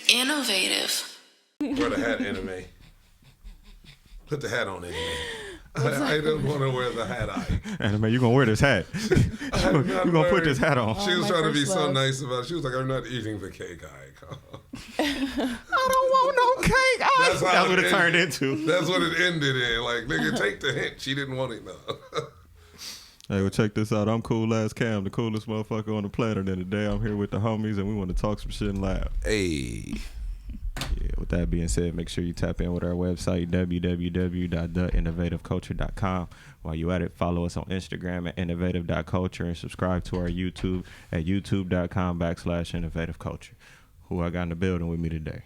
Innovative. Wear the hat, anime. Put the hat on, anime. I don't want to wear the hat. Anime, you gonna wear this hat? You gonna put this hat on? She was trying to be so nice about it. She was like, "I'm not eating the cake, I don't want no cake. That's what it turned into. That's what it ended in. Like, nigga, take the hint. She didn't want it, no. Hey, well, check this out. I'm Cool Ass Cam, the coolest motherfucker on the planet. And today I'm here with the homies, and we want to talk some shit and laugh. Hey. Yeah, with that being said, make sure you tap in with our website, www.theinnovativeculture.com. While you at it, follow us on Instagram at innovative.culture and subscribe to our YouTube at youtube.com/innovativeculture. Who I got in the building with me today?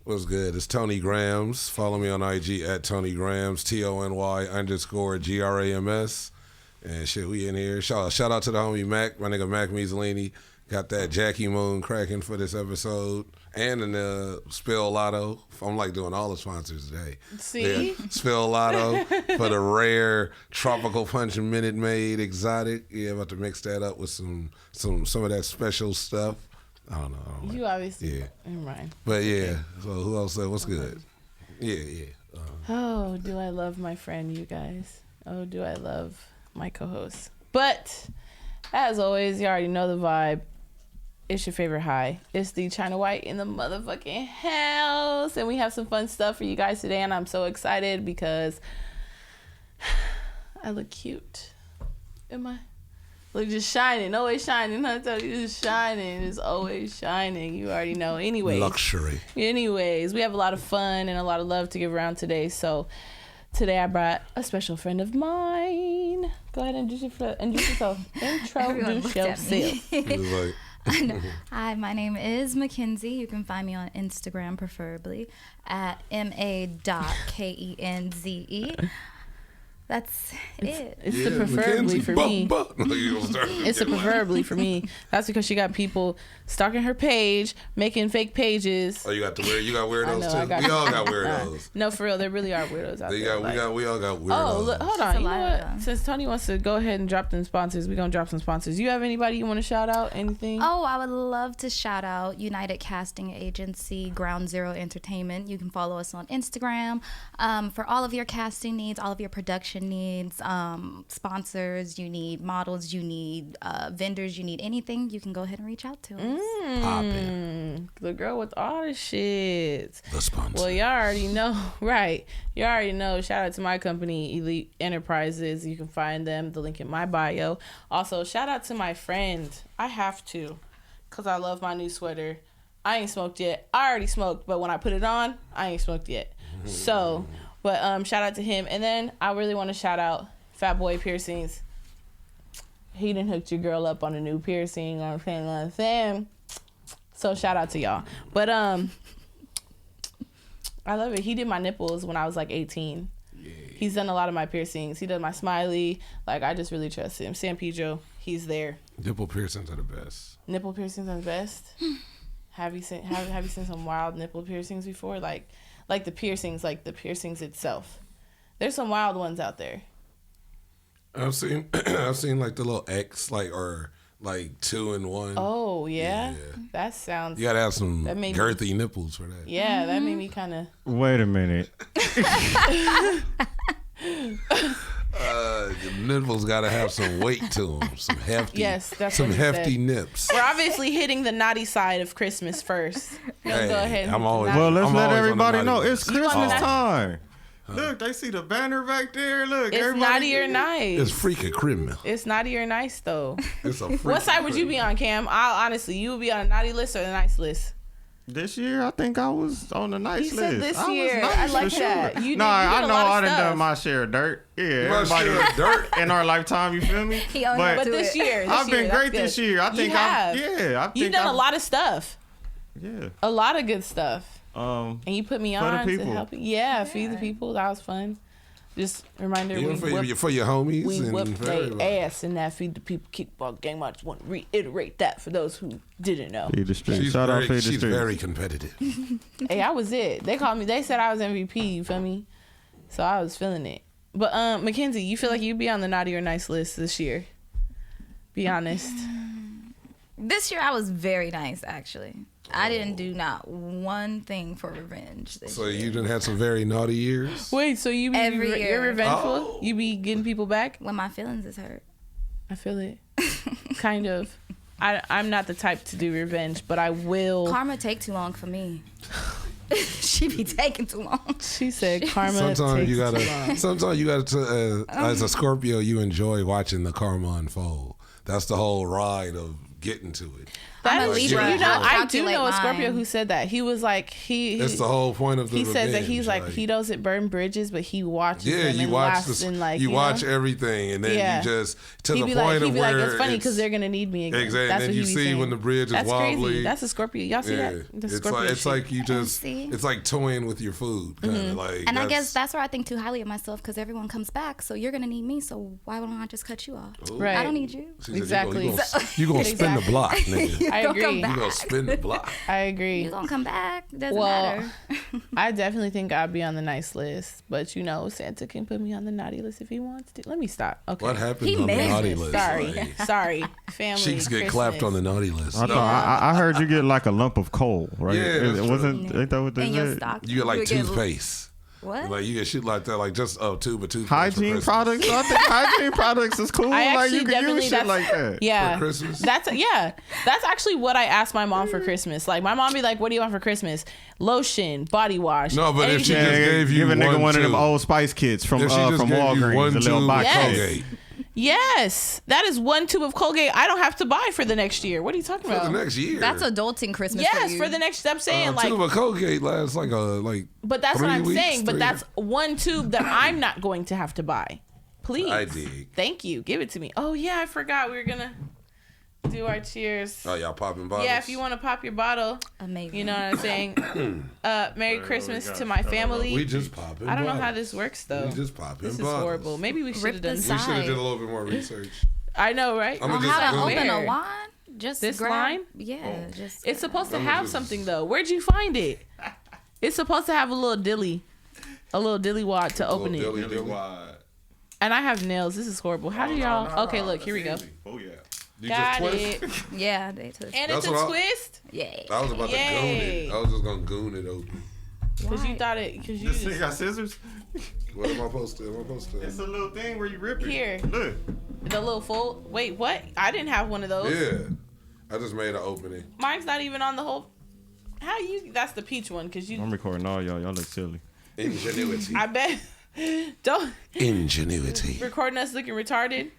What's good? It's Tony Grams. Follow me on IG at Tony Grams, TONY_GRAMS. And shit, we in here. Shout out to the homie Mac, my nigga Mac Measlini. Got that Jackie Moon cracking for this episode. And in the Spill Lotto. I'm like doing all the sponsors today. See? Yeah. Spill Lotto for the rare tropical punch Minute Maid exotic. Yeah, about to mix that up with some of that special stuff. I don't know. You obviously. Yeah. Never mind. But yeah, so who else said what's good? Yeah. Oh, do I love my friend, you guys? Oh, do I love my co-host? But as always, you already know the vibe. It's your favorite high. It's the China White in the motherfucking house. And we have some fun stuff for you guys today. And I'm so excited because I look cute. Am I? Look, just shining. Always shining. I tell you, just shining. It's always shining. You already know. Anyways. Luxury. Anyways, we have a lot of fun and a lot of love to give around today. So today I brought a special friend of mine. Go ahead and introduce yourself. Introduce yourself. Hi, my name is Mackenzie. You can find me on Instagram, preferably, at ma.kenze. That's it. It's the preferably for me. It's a preferably for me. That's because she got people stalking her page, making fake pages. Oh, you got weirdos too? We all got weirdos. No, for real, there really are weirdos out there. We all got weirdos. Oh, look, hold on. You know what? Since Tony wants to go ahead and drop them sponsors, we're going to drop some sponsors. You have anybody you want to shout out? Anything? Oh, I would love to shout out United Casting Agency, Ground Zero Entertainment. You can follow us on Instagram for all of your casting needs, all of your production needs, sponsors, you need models, you need vendors, you need anything, you can go ahead and reach out to us. Poppin'. The girl with all the shit. The sponsor. Well, y'all already know, right? You already know. Shout out to my company, Elite Enterprises. You can find them, the link in my bio. Also, shout out to my friend. I have to, because I love my new sweater. I ain't smoked yet. I already smoked, but when I put it on, I ain't smoked yet. So... But shout out to him. And then I really want to shout out Fat Boy Piercings. He done hooked your girl up on a new piercing. On saying. So shout out to y'all. But I love it. He did my nipples when I was like 18. Yeah. He's done a lot of my piercings. He does my smiley. Like, I just really trust him. San Pedro, he's there. Nipple piercings are the best. Nipple piercings are the best? Have you seen some wild nipple piercings before? Like the piercings itself. There's some wild ones out there. I've seen like the little X, or 2-in-1. Oh yeah? That sounds. You gotta have some girthy nipples for that. Yeah, that made me kind of. Wait a minute. The nipples gotta have some weight to them, some hefty. Yes, that's some what he hefty said. nips. We're obviously hitting the naughty side of Christmas first. Go ahead. Well, let's let everybody know it's Christmas time. Huh. Look, they see the banner back there. Look, it's naughty or nice. It's freaking criminal. It's naughty or nice though. It's a what side would you be on, Cam? Honestly, you would be on a naughty list or the nice list? This year, I think I was on the nice list. Said this year. I like that. Sure. I know I done my share of dirt. Yeah, my share of dirt in our lifetime. You feel me? But this year, I've been great this year. I think you've done a lot of stuff. Yeah, a lot of good stuff. And you put me on to help you. Yeah, feed the people. That was fun. Just reminder, for your homies. We whipped their ass in that Feed the People kickball game. I just want to reiterate that for those who didn't know. Feed the street. She's very competitive. Hey, I was it. They called me. They said I was MVP. You feel me? So I was feeling it. But Mackenzie, you feel like you'd be on the naughty or nice list this year? Be honest. This year I was very nice, actually. I didn't do not one thing for revenge. So you done had some very naughty years. Wait, so you be Every you're year. revengeful? Oh. You be getting people back? When my feelings is hurt. I feel it. Kind of. I'm not the type to do revenge, but I will. Karma take too long for me. She be taking too long. She said karma Sometimes takes you too gotta. long. Sometimes you gotta. As a Scorpio, you enjoy watching the karma unfold. That's the whole ride of getting to it. I'm a Like, Libra. you know, I'll I do calculate know a Scorpio mine. who said that. He was like, It's the whole point of the. he says that revenge, he's like he doesn't burn bridges, but he watches Yeah, them you and watch laughs the. and like you watch know? everything, and then Yeah. you just to He'd the be point like, of he'd be where like, it's funny it's- because they're gonna need me again. Exactly. That's And what then you he be see saying. when the bridge is That's wobbly. crazy. That's a Scorpio. Y'all see Yeah, that? The it's Scorpio like it's shit. like you just see. it's like toying with your food, kind of like. And I guess that's where I think too highly of myself because everyone comes back. So you're going to need me. So why don't I just cut you off? Right. I don't need you. She said, Exactly. You gonna spin the Exactly. block, nigga. I Don't come agree. You back. gonna spin the block. I agree. You're going to come back. Doesn't Well, matter. I definitely think I'd be on the nice list, but you know, Santa can put me on the naughty list if he wants to. Let me stop. Okay. What happens He on the made naughty it. list? Sorry, Like, sorry, family. cheeks get clapped on the naughty list. I thought I heard you get like a lump of coal, right? Yeah, that's it wasn't. true. Ain't that what they In your said? stock. You get like would get- toothpaste. What? Like you get shit like that, like just a tube of toothpaste. for Hygiene Christmas. products. I think hygiene products is cool. I Like actually you can definitely use shit like that. Yeah, For Christmas? That's actually what I asked my mom for Christmas. Like my mom be like, "What do you want for Christmas? Lotion, body wash." No, but if she anything. just gave you give a nigga one of them tube. old Spice kits from If she just from gave you Walgreens, one the little tube box. of Yes. Colgate Yes, that is one tube of Colgate. I don't have to buy for the next year. What are you talking for about? the next year. That's adulting Christmas Yes, for you. for the next. I'm saying a like, tube of Colgate lasts like. but that's what 3 I'm weeks, saying. But 3 that's one tube that I'm not going to have to buy. Please, I dig. Thank you. Give it to me. Oh yeah, I forgot we were gonna do our cheers. Oh, y'all popping bottles? Yeah, if you want to pop your bottle, Amazing. you know what I'm saying. Merry Christmas to my family. We just popping. I don't know how bottles. this works though. We just popping This is bottles. horrible. Maybe we should Rip have the done. We should have side. did a little bit more research. I know, right? I'm On gonna how to just go. open a Where? wine? Just This grab, line? Yeah, just. It's supposed to I'm have just- something though. Where'd you find it? It's supposed to have a little dilly wad to open it. Dilly, dilly. And I have nails. This is horrible. How do y'all? Okay, look, here we go. Oh yeah. You Got just it. twist? Yeah, they took. And That's it's a what I- twist. Yeah. I was about to goon Yay. it. I was just gonna goon it open. Cause you thought it. Cause you This thing just, got scissors. What am I supposed to? It's a little thing where you rip it. Here. Look. the little fold. Wait, what? I didn't have one of those. Yeah. I just made an opening. Mine's not even on the whole. How you? That's the peach one. Cause you. I'm recording all y'all. Y'all look silly. Ingenuity. I bet. Don't Ingenuity. recording us looking retarded.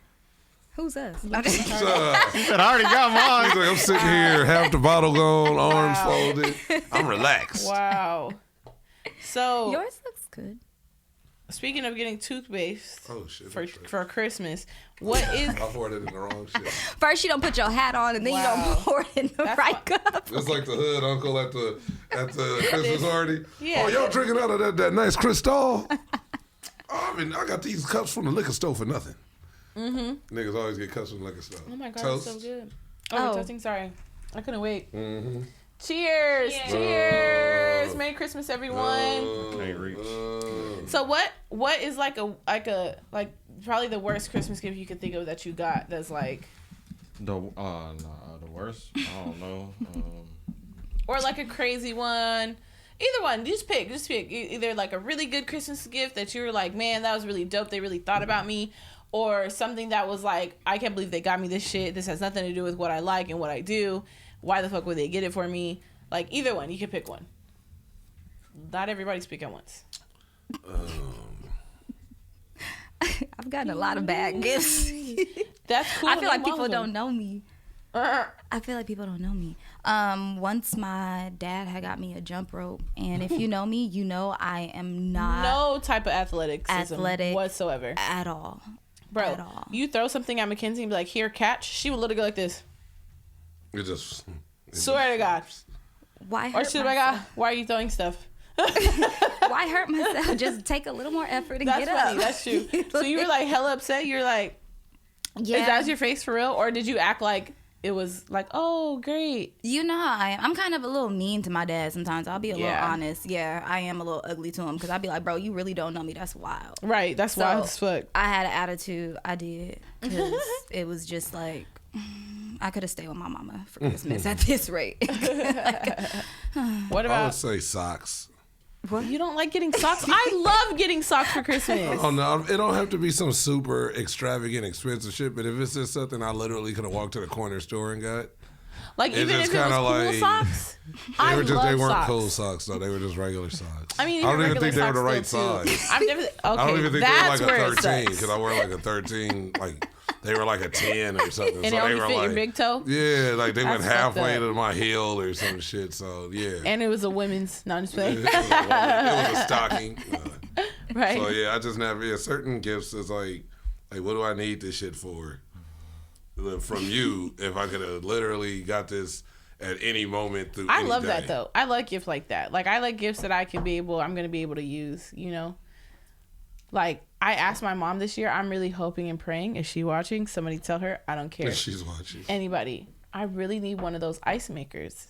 Who's us? So, He said, I already got he's mine. like, I'm sitting here, half the bottle gone, arms folded. I'm relaxed. Wow. So Yours looks good. speaking of getting toothpaste Oh shit. for Christmas, what is? I poured it in the wrong shit. First, you don't put your hat on, and then Wow. you don't pour it in the That's right why- cup. It's like the hood uncle at the Christmas party. Yeah. Oh, y'all drinking out of that nice Cristal? I mean, I got these cups from the liquor store for nothing. Mm-hmm. Niggas always get cups from the liquor store. Oh my god, Toast. it's so good. Oh, Oh. we're toasting. Sorry, I couldn't wait. Mm-hmm. Cheers! Cheers! Merry Christmas, everyone. Can't reach. So what is like probably the worst Christmas gift you could think of that you got that's like, The worst. I don't know. or like a crazy one? Either one. Just pick. Either like a really good Christmas gift that you were like, man, that was really dope. They really thought about me. Or something that was like, I can't believe they got me this shit. This has nothing to do with what I like and what I do. Why the fuck would they get it for me? Like, either one. You can pick one. Not everybody speak at once. I've gotten a lot of bad gifts. That's cool. I feel like Name all people of them. don't know me. I feel like people don't know me. Once my dad had got me a jump rope, and if you know me, you know I am not No type of athleticism Athletic. whatsoever. at all. Bro, at all. you throw something at Mackenzie and be like, here, catch. She would literally go like this. It just. Swear to God. Why Or hurt she'd be like, ah, myself? why are you throwing stuff? Why hurt myself? Just take a little more effort and That's get funny. up. That's true. So you were like hella upset. You're like, Yeah. is that your face for real? Or did you act like it was like, oh, great. You know how I am. I'm kind of a little mean to my dad sometimes. I'll be a little Yeah. honest. Yeah, I am a little ugly to him because I'll be like, bro, you really don't know me. That's wild. Right. That's So, wild as fuck. I had an attitude. I did. Because it was just like, I could have stayed with my mama for Christmas at this rate. What I about would say socks. you? Don't like getting socks? I love getting socks for Christmas. Oh no, it don't have to be some super extravagant, expensive shit. But if it's just something I literally could have walked to the corner store and got, Like It's even just if it was kinda cool like- socks, I love they weren't socks. cool socks though. They were just regular socks. I mean, I don't even even think they were the regular right socks still, size. too. I'm definitely okay. I don't even think they That's were where like a it 13 sucks. because I wear like a 13. Like they were like a 10 or something. And so it they only were fit like your big toe. yeah, like they went That's fucked halfway up. to my heel or some shit. So yeah, And it was a women's, not just it playing. was a stocking. Right. So yeah, I just never. Yeah, certain gifts is like what do I need this shit for? From you, if I could have literally got this at any moment through. I any love day. that though. I like gifts like that. Like I like gifts that I'm gonna be able to use, you know? Like I asked my mom this year, I'm really hoping and praying, is she watching? Somebody tell her, I don't care. She's watching. Anybody. I really need one of those ice makers.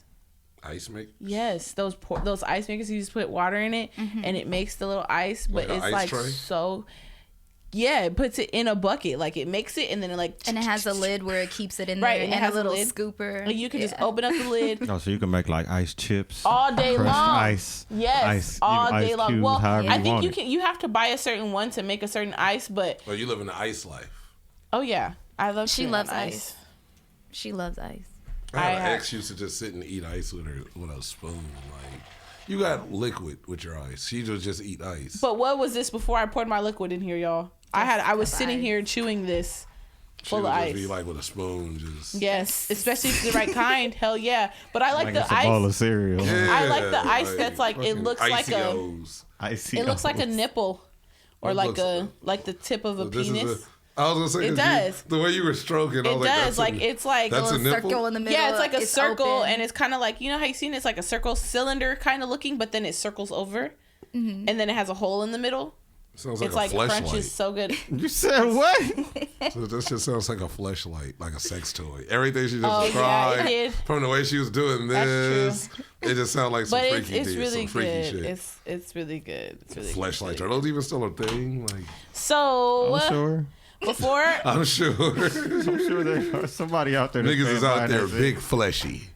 Ice make. Yes, those ice makers, you just put water in it and it makes the little ice, but Like an it's ice like tray? so yeah, it puts it in a bucket. Like it makes it and then it like And it has a lid where it keeps it in Right, there, and it and has a a little lid. scooper. you can just open up the lid Oh, so you can make like ice chips, all day crushed long. ice, Yes, ice, all even day ice long. cubes, Well, however I you think want you it. can. You have to buy a certain one to make a certain ice, but Well, you live in the ice life. oh yeah, I love. She chewing loves on ice. She loves ice. I had I an have- ex used to just sit and eat ice with a spoon. Like you got liquid with your ice. She would just eat ice. But what was this before I poured my liquid in here, y'all? I was cup of sitting ice. here chewing this she full would of just ice. be like with a spoon, just Yes, especially if it's the right kind. Hell yeah! But I like Like the it's a bowl of ice. cereal. I like the ice that's like- it fucking looks like a- Icy-O's. Icy. It looks like a nipple, or It like looks- the tip of a This is penis. I was gonna say It 'cause does. the way you were stroking. I It was does. like, Like it's like that's a little nipple? circle in the middle. yeah, it's like a circle, open. and it's kind of like, you know how you seen it's like a circle cylinder kind of looking, but then it circles over, and then it has a hole in the middle. Sounds like It's a like crunches fleshlight. so good. You said what? So this just sounds like a fleshlight, like a sex toy. Everything she just Oh, yeah, it described, did. from the way she was doing That's this, it just sounded like some But freaky, it's really some freaky good. shit. It's really good. It's really Fleshlights, good. are those even still a thing? Like, So I'm sure. before I'm sure I'm sure there are somebody out there. that niggas can't is out buy there that big fleshy,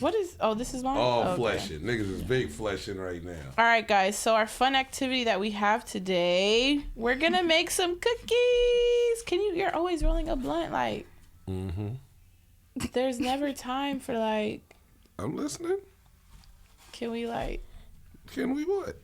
what is this is mine. all Okay. fleshing. Niggas is big fleshing right now. All right, guys. So our fun activity that we have today, we're gonna make some cookies. You're always rolling a blunt. Like, there's never time for like. I'm listening. Can we like? Can we what?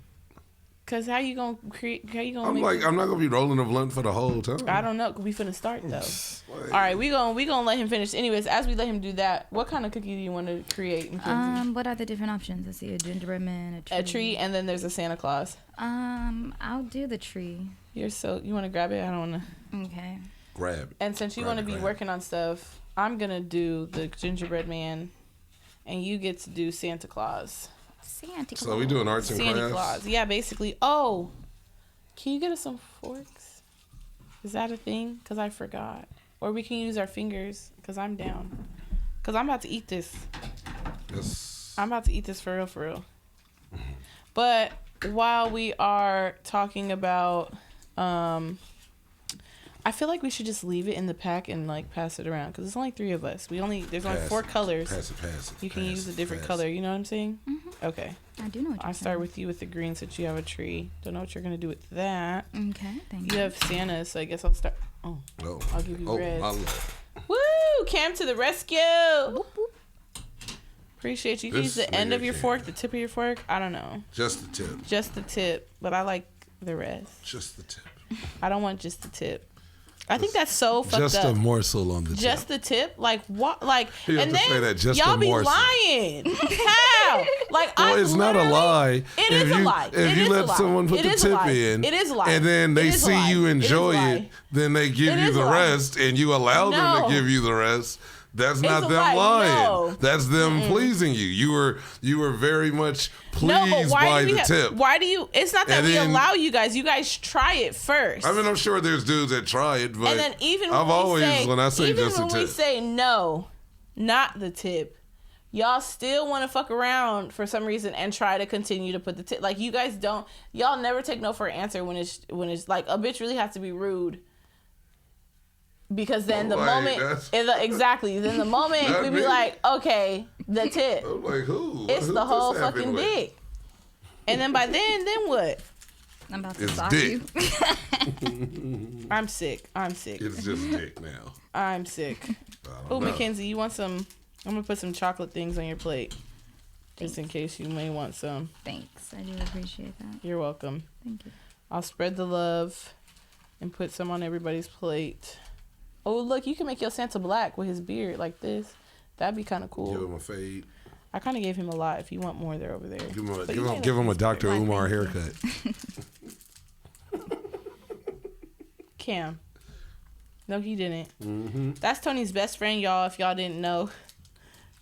Cause how you gonna create? How you gonna? I'm make like, some- I'm not gonna be rolling a blunt for the whole time. I don't know. We finna start though. Like, All right, we gonna let him finish. Anyways, as we let him do that, what kind of cookie do you want to create, Mackenzie? What are the different options? I see a gingerbread man, A tree, and then there's a Santa Claus. I'll do the tree. You want to grab it? I don't want to. Okay. grab it. And since you Grab want to it, be grab it. working on stuff, I'm gonna do the gingerbread man, and you get to do Santa Claus. Santa Claus. So we doing arts and Santa crafts. Claus, yeah, basically. Oh, can you get us some forks? Is that a thing? Cause I forgot. Or we can use our fingers. Cause I'm down. Cause I'm about to eat this. Yes. I'm about to eat this for real, for real. But while we are talking about, I feel like we should just leave it in the pack and like pass it around because there's only 3 of us. There's only Pass 4 it, colors. Pass it. You can pass use a it, different pass color. it. You know what I'm saying? Okay. I do know what you're I'll start with you with the green since you have a tree. Don't know what you're gonna do with that. Okay, thank You you. have Santa, so I guess I'll start. Oh, Oh, I'll give you reds. my Lord. woo! Cam to the rescue. Appreciate you. You can use This the end of nigga your can. fork, the tip of your fork. I don't know. Just the tip. Just the tip, but I like the rest. Just the tip. I don't want just the tip. I think that's so fucked Just up. a morsel on the tip. Just the tip, like what? Like, You have and to then say that, just y'all a be morsel. lying. How? Like, Well, I it's not a literally- lie. It if is a you, lie. If It you is a let lie. someone put It the is a tip lie. in, It is a lie. and then It they is a see lie. you It is a enjoy lie. it, then they give It you is the a lie. rest, and you allow them No. to give you the rest. That's not a them lie. lying. No. That's them pleasing you. You were very much pleased No, but why by do we the tip. Why do you? It's not that And we then- allow you guys. You guys try it first. I mean, I'm sure there's dudes that try it, but and then even when I've we always, say, when I say even just when the we tip, say no, not the tip, y'all still want to fuck around for some reason and try to continue to put the tip. Like you guys don't. Y'all never take no for an answer when it's like a bitch really has to be rude Because then the Like, moment, that's- exactly, then the moment Not we me. be like, okay, the tip. I'm like, who? It's Who the this whole happened fucking with? dick. And then by then what? I'm about to It's sock dick. you. I'm sick. It's just dick now. I'm sick. I Oh, don't know. Mackenzie, you want some? I'm gonna put some chocolate things on your plate, just in case you may want some. Thanks. I do appreciate that. You're welcome. Thank you. I'll spread the love and put some on everybody's plate. Oh, look, you can make your Santa black with his beard like this. That'd be kind of cool. Give him a fade. I kind of gave him a lot. If you want more, they're over there. Give him a, But give you him, might give like him a this Dr. beard. Umar haircut. Cam. No, he didn't. Mm-hmm. That's Tony's best friend, y'all. If y'all didn't know,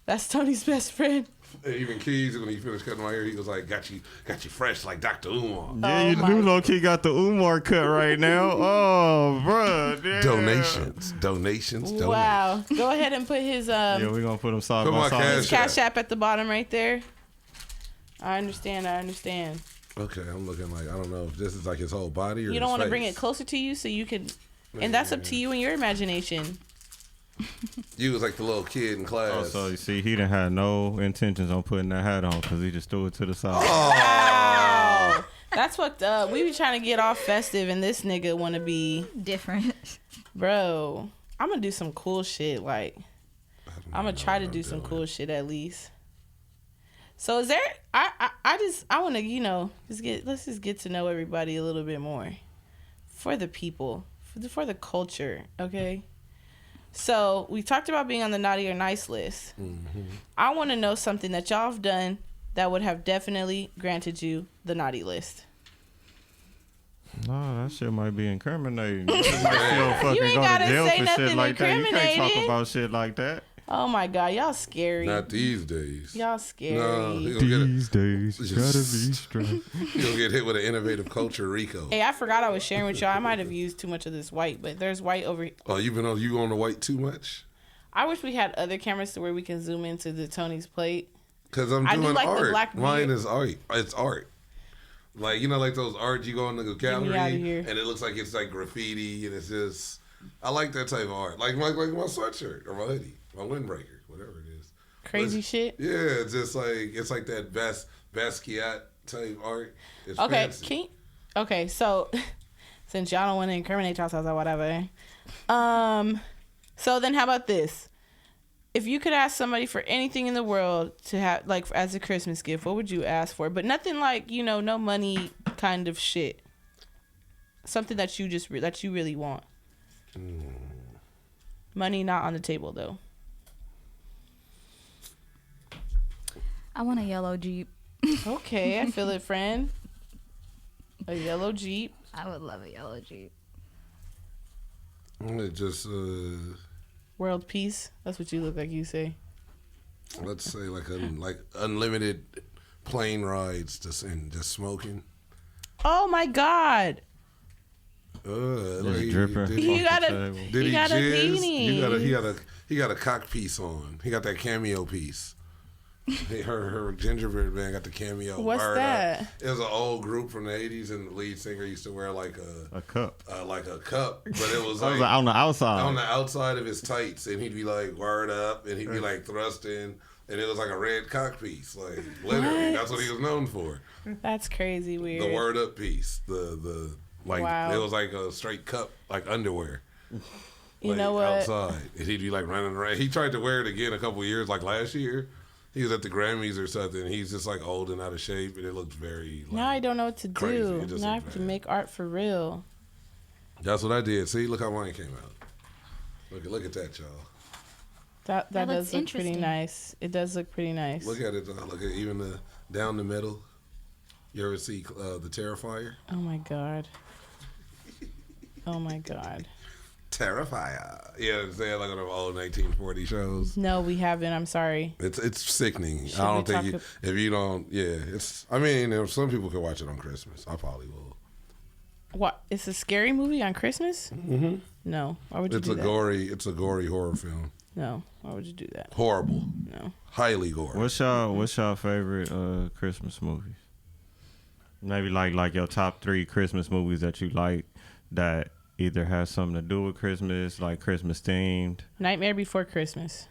that's Tony's best friend. Even Keys, when he finished cutting my hair, he was like, "Got you fresh like Dr. Umar." Yeah, Oh you my- do low key got the Umar cut right now. Oh, bruh. Yeah. Donations. Wow. Go ahead and put his Yeah, we're gonna put them side Put by my side. cash Cash App at the bottom right there. I understand. Okay, I'm looking like I don't know if this is like his whole body or You don't want to bring it closer to you so you can, and that's up to you and your imagination. You was like the little kid in class. Oh, so you see, he didn't have no intentions on putting that hat on because he just threw it to the side. Wow. That's fucked up. We be trying to get all festive and this nigga want to be, Different. bro, I'm going to do some cool shit. Like, I'm going to try to what do I'm some doing. cool shit at least. So is there, I want to, let's just get to know everybody a little bit more for the people, for the culture. Okay. So we talked about being on the naughty or nice list. Mm-hmm. I want to know something that y'all have done that would have definitely granted you the naughty list. No, that shit might be incriminating. You just might still fucking ain't go to gotta jail say for shit nothing like that. You can't talk incriminating. about shit like that. Oh my God, y'all scary. Not these days. Y'all scary. No, he gonna, These days, you gotta be straight. he gonna get hit with an innovative culture Rico. Hey, I forgot I was sharing with y'all. I might have used too much of this white, but there's white over here. Oh, you on the white too much? I wish we had other cameras to where we can zoom into the Tony's plate. Because I'm I do doing like the art. black Mine beard. is art. It's art. Like, you know, like those art you go in the gallery outta here. and it looks like it's like graffiti and it's just, I like that type of art. Like my sweatshirt or my hoodie, my windbreaker, whatever it is. Crazy But- shit. Yeah, it's just like, it's like that Basquiat type art. It's Okay, fancy. okay, so since y'all don't want to incriminate yourselves or whatever, so then how about this? If you could ask somebody for anything in the world to have, like, as a Christmas gift, what would you ask for? But nothing like, no money kind of shit. Something that you just that you really want. Money not on the table though. I want a yellow Jeep. Okay, I feel it, friend. A yellow Jeep. I would love a yellow Jeep. It just, World peace. That's what you look like. You say. let's say like unlimited plane rides and just smoking. Oh my God. Just dripping. Did You he, got a- table. did He he got a jizz? beanie. He got a cock piece on. He got that cameo piece. Her gingerbread man got the cameo. What's word that? up. It was an old group from the '80s, and the lead singer used to wear like A cup. a cup, but it was I was like like, on the outside. on the outside of his tights, and he'd be like word up, and he'd be like thrusting, and it was like a red cock piece, like literally. What? That's what he was known for. That's crazy weird. The word up piece, the like Wow. it was like a straight cup, like underwear. You Like, know what? outside, and he'd be like running around. He tried to wear it again a couple of years, like last year. He was at the Grammys or something. And he's just like old and out of shape, and it looked very. Like, Now I don't know what to crazy. do. It just Now I looked have to bad. make art for real. That's what I did. See, look how mine came out. Look at that, y'all. That That does looks look pretty interesting. nice. It does look pretty nice. Look at it. Look at even the down the middle. You ever see the Terrifier? Oh my God. Oh my God. Terrifier. Yeah, I'm saying like on the old 1940 shows. No, we haven't. I'm sorry. It's sickening. Should I we don't think talk if you don't. Yeah, it's. I mean, if some people can watch it on Christmas. I probably will. What? It's a scary movie on Christmas? Mm-hmm. No. Why would you It's do a that? It's a gory horror film. No. Why would you do that? Horrible. No. Highly gory. What's y'all favorite Christmas movies? Maybe like your top 3 Christmas movies that you like that either has something to do with Christmas, like Christmas themed. Nightmare Before Christmas.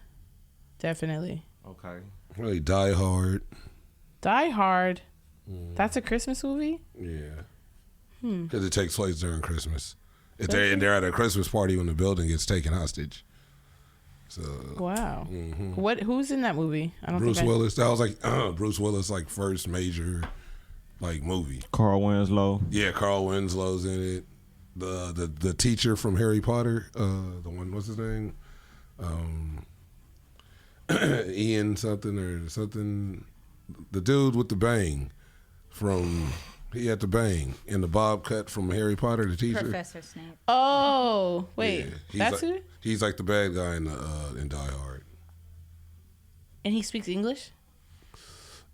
Definitely. Okay. Really Die Hard. Die Hard. That's a Christmas movie? Yeah. Because it takes place during Christmas. If Does it? they're at a Christmas party when the building gets taken hostage. So Wow. Who's in that movie? I don't Bruce think Willis. That was like Bruce Willis like first major like movie. Carl Winslow. Yeah, Carl Winslow's in it. The teacher from Harry Potter. The one, what's his name? Ian something or something. The dude with the bang from. He had the bang in the bob cut from Harry Potter, the teacher. Professor Snape. Oh, wait. He's That's like, who? He's like the bad guy in Die Hard. And he speaks English?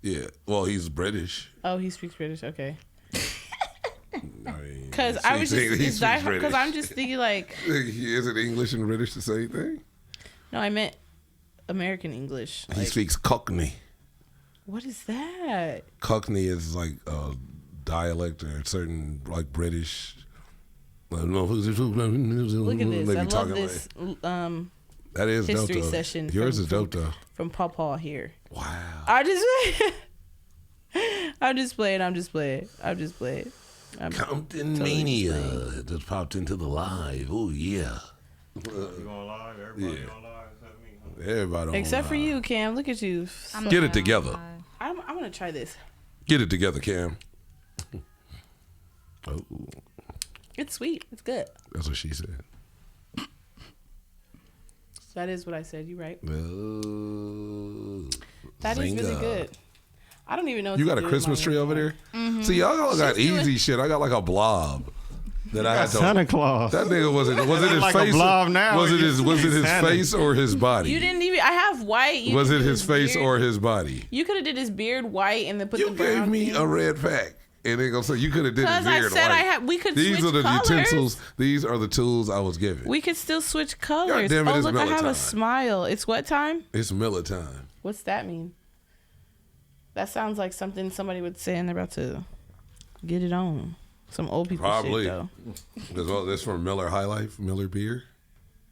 Yeah. Well, he's British. Oh, he speaks British. Okay. I mean, Because I was just he speaks because British. I'm just thinking like Is it English and British the same thing? no, I meant American English. He Like, speaks Cockney. what is that? Cockney is like a dialect or certain like British. I don't know. Look Look at this. They be I love talking this that is history dope though. session Yours from- is dope though. from Pawpaw here. Wow. I'm just playing. Compton totally Mania just popped into the live. Oh yeah. You going live? Everybody Yeah. going live except me. Everybody on Except for live. you, Cam. Look at you. I'm Get it down. together. I'm gonna try this. Get it together, Cam. Oh, It's sweet. It's good. that's what she said. That is what I said. You right. Oh, That is really Zinga. good. I don't even know. What You to got a do with Christmas mine tree over anymore. there? See, y'all got She's doing- easy shit. I got like a blob that I had to. Santa Claus. That nigga was it his Like a face? blob now, Was it you his Santa. face or his body? You didn't even. I have white. You Was could it do his face beard. or his body? You could have did his beard white and then put You the gave brown me thing. a red pack, and they gonna say you could have did his Because I beard said white. I had. We could These switch are the colors. utensils. These are the tools I was given. We could still switch colors. damn it, Oh it's look, I Miller have time. a smile. It's what time? It's Miller time. What's that mean? That sounds like something somebody would say and they're about to get it on. Some old people Probably. shit though. As well, this from Miller High Life, Miller beer.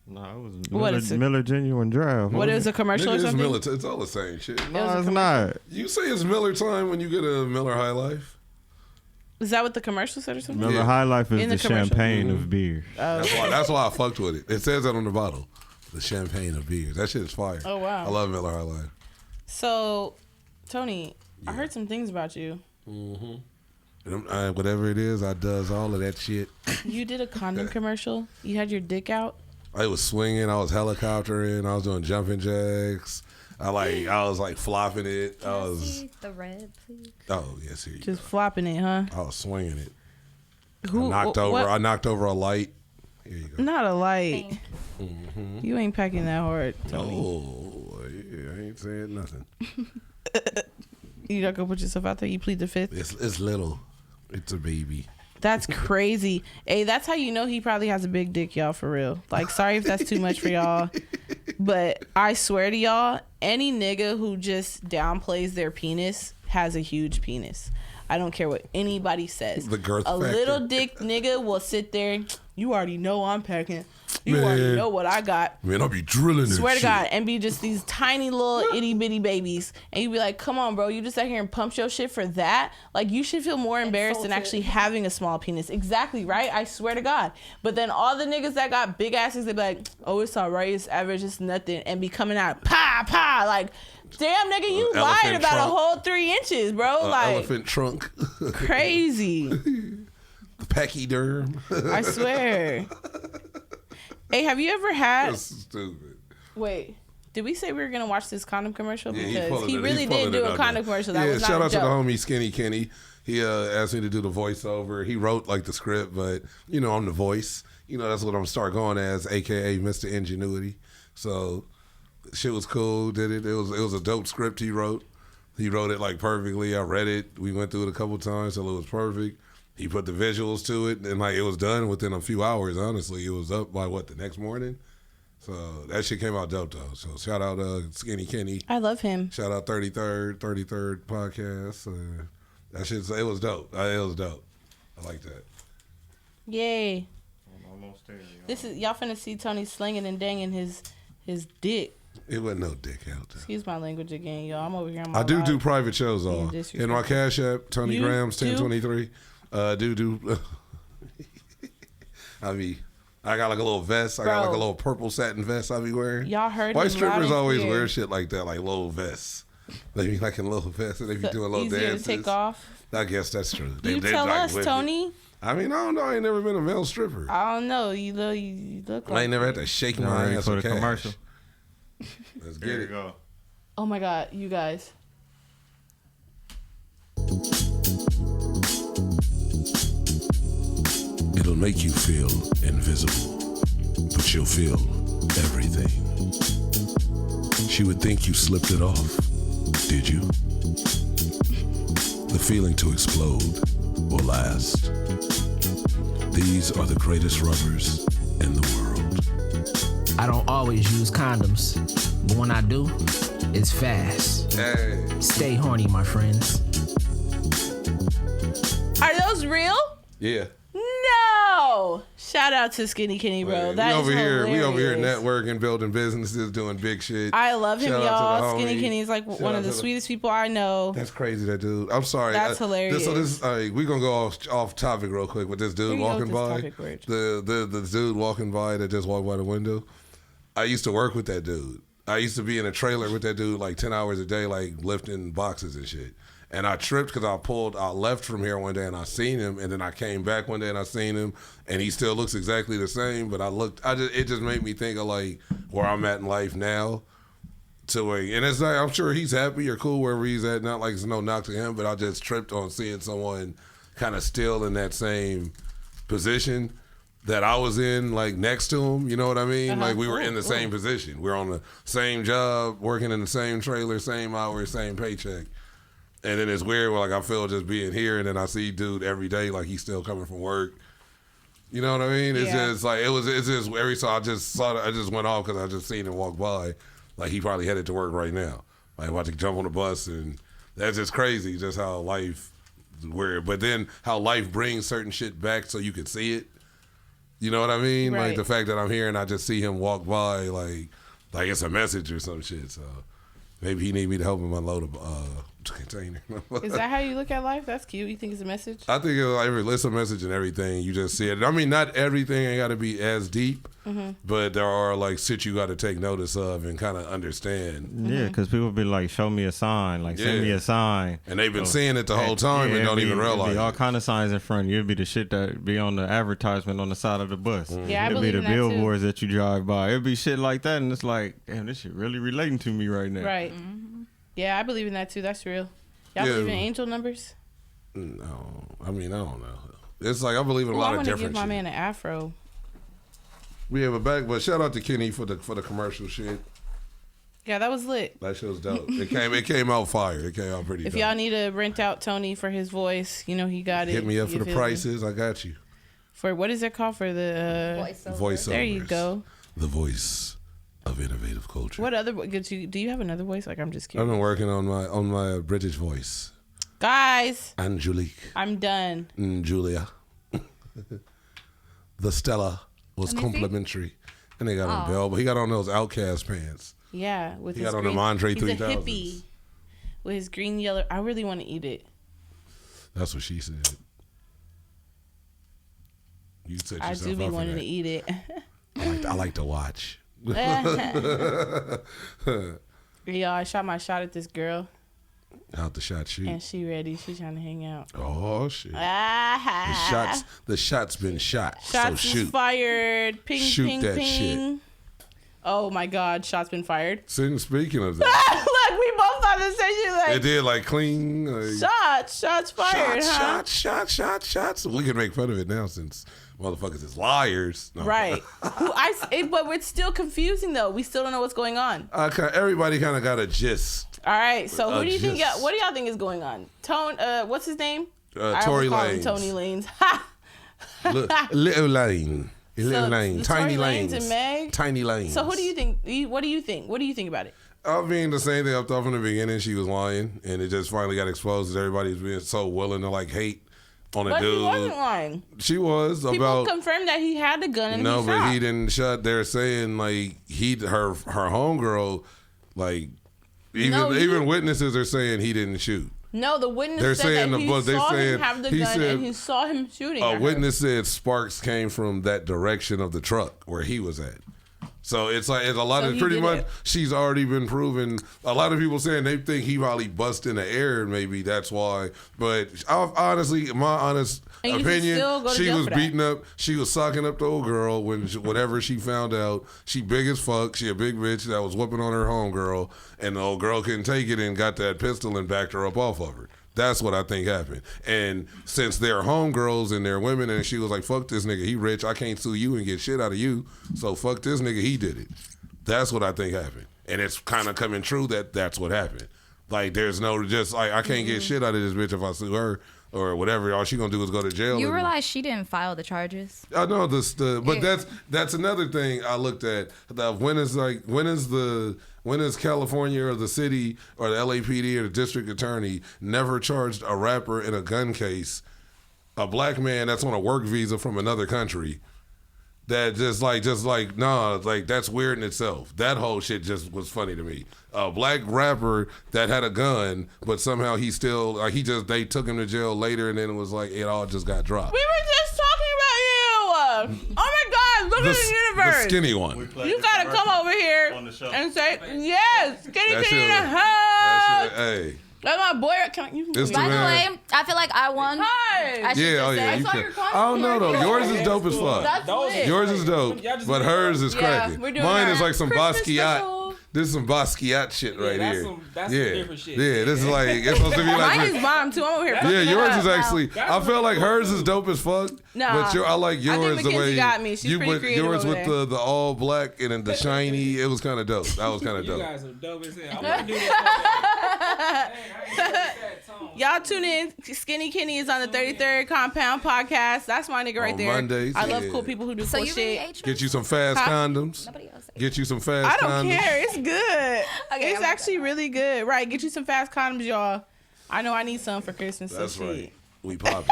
No, it was What Miller, is it? Miller Genuine Draft. What is a commercial Nigga, or it's something? Miller. It's all the same shit. It was No, a it's commercial. not. You say it's Miller time when you get a Miller High Life. Is that what the commercial said or something? Miller Yeah. High Life is In the, the commercial. champagne of beer. That's why I fucked with it. It says that on the bottle. The champagne of beers. That shit is fire. Oh, wow. I love Miller High Life. So, Tony, I heard some things about you. And whatever it is, I does all of that shit. You did a condom commercial. You had your dick out. I was swinging. I was helicoptering. I was doing jumping jacks. I was like flopping it. I was. See the red, please. Oh yes, here you Just flopping it, huh? go. I was swinging it. Who I knocked over. I knocked over a light. Here you go. Not a light. Thank You ain't packing that hard, Tony. Oh, yeah, I ain't saying nothing. You not gonna put yourself out there? You plead the fifth? It's little. It's a baby. That's crazy. Hey, that's how you know he probably has a big dick, y'all, for real. Like, sorry if that's too much for y'all. But I swear to y'all, any nigga who just downplays their penis has a huge penis. I don't care what anybody says. The girth A factor. little dick nigga will sit there. You already know I'm packing. You Man. already know what I got. Man, I'll be drilling this Swear to shit. God, and be just these tiny little itty bitty babies, and you be like, "Come on, bro, you just sat here and pumped your shit for that." Like, you should feel more embarrassed than Insulted. actually having a small penis. Exactly, right? I swear to God. But then all the niggas that got big asses, they be like, "Oh, it's alright, it's average, it's nothing," and be coming out, pa, like, damn, nigga, you lied Elephant about trunk. a whole 3 inches, bro. Like, Elephant trunk. crazy. The pachyderm. I swear. Hey, have you ever had? That's stupid. Wait, did we say we were gonna watch this condom commercial? Yeah, Because pulling he it- really he's did pulling do it a out condom there. commercial. That Yeah, was shout not out a to the joke. homie Skinny Kenny. He asked me to do the voiceover. He wrote like the script, but you know I'm the voice. You know that's what I'm start going as, aka Mr. Ingenuity. So shit was cool. Did it? It was a dope script he wrote. He wrote it like perfectly. I read it. We went through it a couple times till it was perfect. He put the visuals to it, and like it was done within a few hours. Honestly, it was up by the next morning. So that shit came out dope though. So shout out Skinny Kenny. I love him. Shout out 33rd podcast. That shit, it was dope. It was dope. I like that. Yay. I'm almost there. This is y'all finna see Tony slinging and danging his dick. It wasn't no dick out there. Excuse my language again, y'all. I'm over here on my I do live. private shows Being all in my disrespectful. Cash App, Tony You Grams do? 1023. I got like a little vest. I got like a Bro. little purple satin vest I be wearing. Y'all heard White him loud strippers and always clear. wear shit like that, like little vests. They be like in little vests and they be So doing little easier dances. to take off. I guess that's true. You tell like us, with it. Tony. I mean, I don't know. I ain't never been a male stripper. I don't know. You look like. I ain't never had to shake Y'all my ready ass for for the cash. commercial? Let's get There you it. go. Oh my God, you guys. It'll make you feel invisible, but you'll feel everything. She would think you slipped it off. Did you? The feeling to explode will last. These are the greatest rubbers in the world. I don't always use condoms, but when I do, it's fast. Hey. Stay horny, my friends. Are those real? Yeah. No. Shout out to Skinny Kenny, bro. That is we over here hilarious. networking, building businesses, doing big shit. I love him, Shout out y'all. to the Skinny homie. Kenny's like Shout one out of the to the- sweetest people I know. That's crazy, that dude. I'm sorry. That's hilarious. We're gonna go off topic real quick with this dude Where you go walking with by. this topic, Rich? The dude walking by that just walked by the window. I used to work with that dude. I used to be in a trailer with that dude like 10 hours a day, like lifting boxes and shit. And I tripped because I left from here one day and I seen him, and then I came back one day and I seen him, and he still looks exactly the same. But it just made me think of like where I'm at in life now. And it's like, I'm sure he's happy or cool wherever he's at. Not like it's no knock to him, but I just tripped on seeing someone kind of still in that same position that I was in, like next to him. You know what I mean? Like we were in the same position. We're on the same job, working in the same trailer, same hours, same paycheck. And then it's weird, like I feel just being here, and then I see dude every day, like he's still coming from work. You know what I mean? It's Yeah. just like it's just every so I just went off because I just seen him walk by, like he probably headed to work right now, like about to jump on the bus, and that's just crazy, just how life is weird. But then how life brings certain shit back so you can see it. You know what I mean? Right. Like the fact that I'm here and I just see him walk by, like it's a message or some shit. So maybe he need me to help him unload a container. Is that how you look at life? That's cute. You think it's a message? I think it's a message in everything. You just see it. I mean, not everything ain't got to be as deep, but there are like shit you got to take notice of and kind of understand. Yeah, because people be like, show me a sign, like send Yeah. me a sign. And they've been seeing it the whole time and it'd don't be- even it'd realize be all it. kind of signs in front of you. It'd be the shit that be on the advertisement on the side of the bus. Yeah, I It'd believe be in the that too. billboards that you drive by. It'd be shit like that, and it's like, damn, this shit really relating to me right now. Right. Yeah, I believe in that too. That's real. Y'all Yeah. believe in angel numbers? No, I mean, I don't know. It's like I believe in a Ooh, lot I of want to different give my shit. man an afro. We have a back, but shout out to Kenny for the commercial shit. Yeah, that was lit. That shit was dope. It came out fire. It came out pretty If dope. y'all need to rent out Tony for his voice, you know he got it. Hit me up You for the feel me? prices. I got you. For what is it called for the? Voiceovers. There you go. The voice of innovative culture. What other? Do you have another voice? Like I'm just I've curious. been working on my British voice. Guys, Angelique I'm done. and Julia. The Stella was Let me see. complimentary. And they got on Bell, but he got on those Outcast pants. Yeah, with He his got on the green, Andre he's a 3000s. hippie with his green yellow. I really want to eat it. That's what she said. You set I yourself do be up for wanting that. to eat it. I like to watch. Yeah, I shot my shot at this girl, Out the shot shoot. and she ready. She trying to hang out. Oh shit. Ah, The shot's been shot. shots so is shoot. fired. Ping, Shoot ping, that ping. Oh my God, shots been fired. Speaking of that, Look, we both thought the same thing. it Like, did like clean. Like, shots fired, huh? shots. We can make fun of it now since motherfuckers is liars. No. Right. But it's still confusing though. We still don't know what's going on. Everybody kind of got a gist. All right. So who do you think? Just- What do y'all think is going on? What's his name? I Tory almost called him Lanez. Tony Lanes. Ha! Little Lane. Little Lane. Tiny Tory Lanez lanes. and Meg? Tiny lanes. So who do you think? What do you think? What do you think about it? I mean, the same thing I thought from the beginning. She was lying, and it just finally got exposed. That everybody's being so willing to like hate on a But dude. he wasn't lying. She was People about. confirmed that he had the gun and No, he but shot. he didn't shot. They're saying like her homegirl, like even witnesses are saying he didn't shoot. No, the witness They're said saying that the he book- they saw said- him have the he gun said- and he saw him shooting. A at her. witness said sparks came from that direction of the truck where he was at. So it's like it's a lot So of he pretty did much. it. She's already been proven. A lot of people saying they think he probably bust in the air, and maybe that's why. But honestly, my honest And you should opinion, still go to she jail was for that. beating up. She was socking up the old girl whenever she found out. She big as fuck. She a big bitch that was whooping on her homegirl, and the old girl couldn't take it and got that pistol and backed her up off of her. That's what I think happened. And since they're homegirls and they're women, and she was like, fuck this nigga, he rich. I can't sue you and get shit out of you. So fuck this nigga, he did it. That's what I think happened. And it's kind of coming true that that's what happened. Like, there's no, just, like, I can't get shit out of this bitch if I sue her or whatever. All she gonna do is go to jail. You and- realize she didn't file the charges? I know but that's another thing I looked at. When is California or the city or the LAPD or the district attorney never charged a rapper in a gun case, a black man that's on a work visa from another country? That just like nah, like that's weird in itself. That whole shit just was funny to me. A black rapper that had a gun, but somehow he still they took him to jail later, and then it was like it all just got dropped. We were just talking about you. Oh my God! Look at the universe. The skinny one. You gotta come over here on the show. and say yes, skinny That kitty in shit- the that house. shit- hey. That's my boy. You can It's give me the By the man. way, I feel like I won. Hi. I should Yeah, just oh say- yeah, I you saw can. your comment. I don't know though. Yours is dope as fuck. That's lit. Yours is dope, Y'all just but need hers is Yeah, cracking. we're doing Mine our is like some Christmas Basquiat. special. This is some Basquiat shit right that's here. some different shit. Yeah, this is like it's supposed to be like. Mine is bomb too. I'm over here. Yeah, fucking yours it is up. actually. That's I feel like what hers is dope as fuck. Nah. But I like yours the Mackenzie way got me. She's pretty but creative yours over with there. the all black and then the shiny. It was kind of dope. That was kind of You dope. guys are dope as hell. I'm gonna do this. Hey, I ain't gonna get that tone. Y'all tune in. Skinny Kenny is on the 33rd Compound Podcast. That's my nigga right On there. Mondays, I love yeah. cool people who do So cool you really shit. ate Get you some fast Huh? condoms. Nobody else ate. Get you some fast I don't condoms. care. It's good. Okay, It's I'm actually really good. Right. Get you some fast condoms, y'all. I know I need some for Christmas. That's so right. shit. We popping.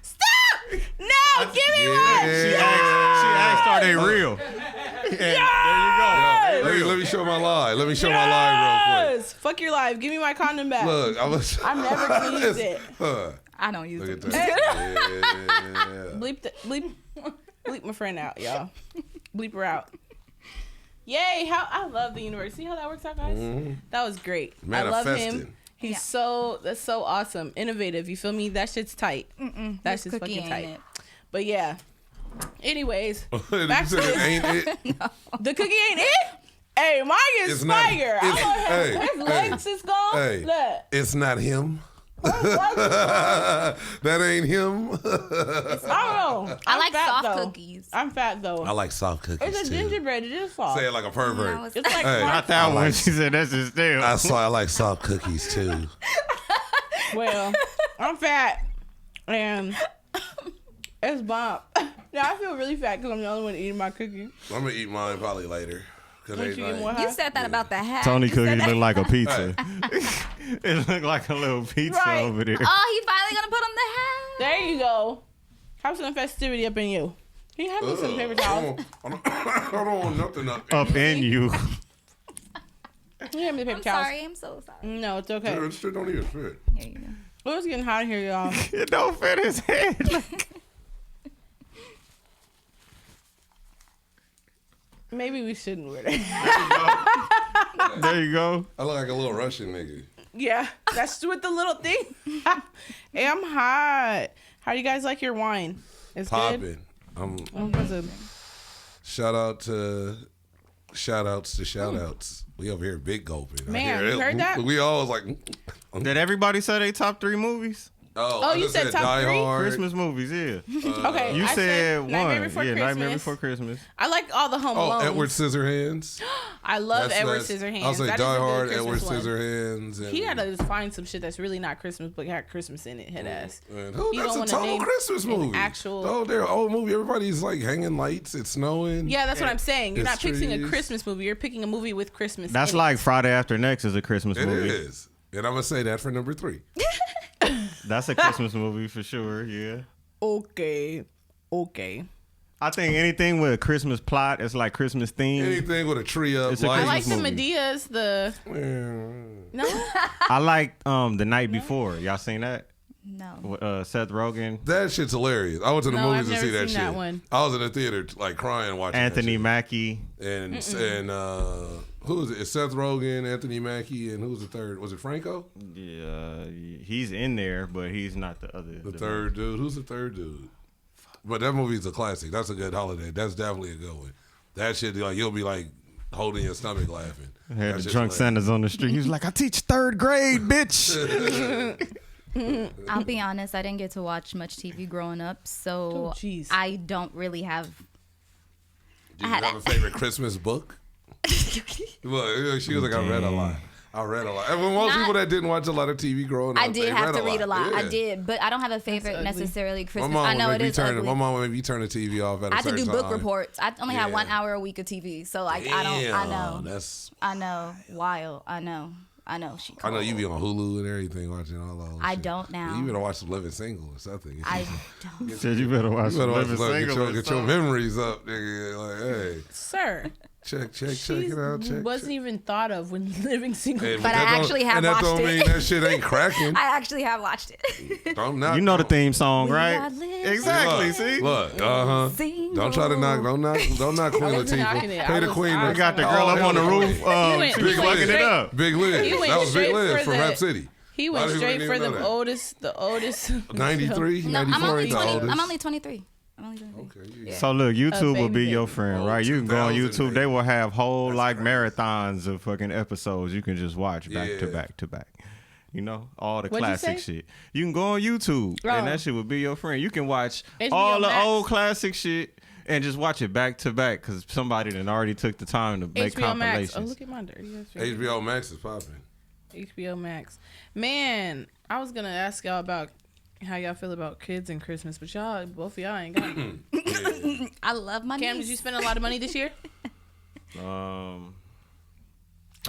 Stop! No, give me one. She asked, are they real? Yes! Let me show my live. Let me show my live real quick. Yes! Fuck your life. Give me my condom back. Look, I'm never gonna use it. I don't use Look it. at that. Yeah. Bleep my friend out, y'all. Bleep her out. Yay! I love the universe. See how that works out, guys? That was great. I love him. Manifesting. He's that's so awesome, innovative. You feel me? That shit's tight. That This shit's cookie fucking ain't tight. it. But yeah. Anyways, You back to said it this. ain't it? The cookie ain't it. Hey, mine is It's not- fire. it's- His hey, legs is gone. hey. Look. It's not him. I That ain't him. don't know. I I'm like fat, soft though. cookies. I'm fat though. I like soft cookies It's a too. gingerbread. It is soft. Say it like a pervert. No, it's It's like Hey. Not that one. She said that's just still. I like soft cookies too. well, I'm fat and it's bomb. Now I feel really fat because I'm the only one eating my cookie. I'm gonna eat mine probably later. Cause Once they you get more like, You high. said that about the hat. Tony You said cookies that- look like a pizza. It looked like a little pizza Right. over there. Oh, he finally gonna put on the hat. There you go. Have some festivity up in you. Can you have me some paper towels? I don't want nothing up. Up in you. Can you have me the paper I'm towels? sorry. I'm so sorry. No, it's okay. This shit don't even fit. Here you go. Well, it's getting hot in here, y'all. It don't fit his head. Maybe we shouldn't wear that. There you go. I look like a little Russian nigga. Yeah, that's with the little thing. Hey, I'm hot. How do you guys like your wine? It's good. Popping. I'm about to- Shout outs to shout outs. We over here big gulping. I Man, hear you it. heard that? We always like. Did everybody say they top 3 movies? Oh, Oh, I you just said top Die 3? Hard. Christmas movies, yeah. Okay, You I said one. Nightmare Before Yeah, Christmas. Nightmare Before Christmas. I like all the Home Oh, Alones. Edward Scissorhands. I love That's- Edward that's- Scissorhands. I'll say That is a Die good Hard, Christmas Edward one. Scissorhands. And, He gotta just find some shit that's really not Christmas, but got Christmas in it. Head ass. And, You that's don't a wanna total name Christmas an movie. actual- Oh, they're old movie. Everybody's like hanging lights. It's snowing. Yeah, that's what I'm saying. You're It's not picking a trees. Christmas movie. You're picking a movie with Christmas. That's in like it. Friday After Next is a Christmas It movie. is. And I'm gonna say that for number 3. That's a Christmas movie for sure. Yeah. Okay. I think anything with a Christmas plot is like Christmas theme. Anything with a tree up. It's a I Christmas like the movie. Medea's. The no. I like The Night Before. Y'all seen that? No. With, Seth Rogen, That shit's hilarious. I went to the No, movies I've to never see that seen shit. that one. I was in the theater like crying watching Anthony that Mackie. shit. And who is it? It's Seth Rogen, Anthony Mackie, and who's the third? Was it Franco? Yeah, he's in there, but he's not the other. The third dude. Who's the third dude? But that movie's a classic. That's a good holiday. That's definitely a good one. That shit, like you'll be like holding your stomach laughing. Had That the shit's drunk hilarious. Santas on the street. He was like, "I teach third grade, bitch." I'll be honest, I didn't get to watch much TV growing up, so Oh, jeez. I don't really have. Do you have a favorite Christmas book? Look, she was like, I read a lot. And for most people that didn't watch a lot of TV growing up, I did they have to read a lot. Yeah. I did, but I don't have a favorite ugly. necessarily My Christmas. mom I know would it make me is turn. ugly. My mom would make me turn the TV off at a I had to certain do book time. reports. I only had 1 Yeah. hour a week of TV, so like I know. That's. I know. Wild. I know. She. I know Cold. you be on Hulu and everything watching all those. I don't now. You better watch some Living Single or something. I don't. Said you better watch You better watch Living some Single. or get your something. memories up, nigga. Like, hey, Sir. check She's it out. Check. wasn't even thought of when living single. Hey, But I that don't- actually have and that watched don't it. mean that shit ain't cracking. I actually have watched it. Don't knock. You know the theme song, We right? are living Exactly. Look, See, Look, Don't try to knock. Don't knock Queen wasn't knocking Latifah. it. Pay the Queen. I I got the Oh, girl up hell on the no. roof, He went fucking it straight- up. Big Liz. He went That was Big straight Liz for from the- Rap City. He A went lot of people straight didn't for even the know that. the oldest. 93, No, 94 I'm only ain't the 20. oldest. I'm only 23. I'm only 23. Okay, yeah. So look, YouTube will baby be your baby. friend, Oh, right? You can go on 2000, YouTube. They baby. will have whole That's like crazy. marathons of fucking episodes you can just watch back to Yeah. back to back. You know, all the What'd you classic say? shit. You can go on YouTube, Oh. and that shit will be your friend. You can watch HBO all the Max. old classic shit and just watch it back to back because somebody done already took the time to make HBO Max. compilations. Oh, look at my dirty. HBO Max is popping. HBO Max. Man, I was gonna ask y'all about how y'all feel about kids and Christmas, but both of y'all ain't got it. I love my Cam, niece. did you spend a lot of money this year?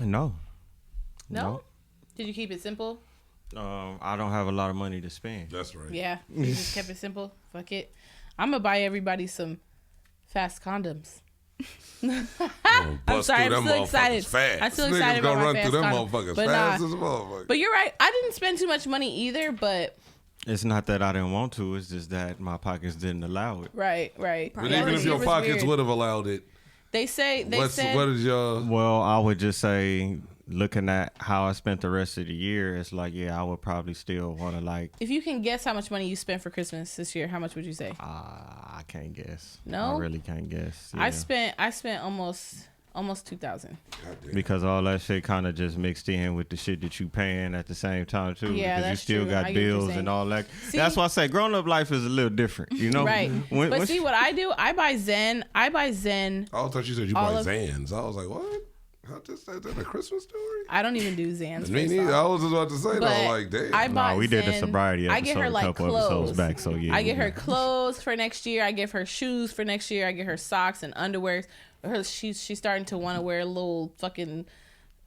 No. No. Did you keep it simple? I don't have a lot of money to spend. That's right. Yeah. You just kept it simple. Fuck it. I'm gonna buy everybody some fast condoms. I'm sorry, I'm still excited. Fast. I'm still Niggas excited gonna about run my through fast them condom. motherfuckers But fast nah. as a motherfucker. But you're right. I didn't spend too much money either, but It's not that I didn't want to. It's just that my pockets didn't allow it. right. But Yeah, even this if your year was pockets weird. would have allowed it, They said what is your? Well, I would just say, looking at how I spent the rest of the year, it's like, yeah, I would probably still want to like. If you can guess how much money you spent for Christmas this year, how much would you say? I can't guess. No? I really can't guess. I Yeah. spent almost 2,000. Because all that shit kind of just mixed in with the shit that you paying at the same time too. Yeah, because you that's still true. I got get what you're bills saying. and all that. See- That's why I say grown up life is a little different. You know, Right. When- But when- see what I do? I buy Zen. I thought you said you All buy of- Zans. I was like, what? How just is that a Christmas story? I don't even do Zans. Me first neither. off. I was just about to say But that. Like, damn. I buy we did the Zen. sobriety I get episode her a like couple clothes. episodes back, so yeah. I get her clothes for next year. I give her shoes for next year. I get her socks and underwear. She's starting to want to wear little fucking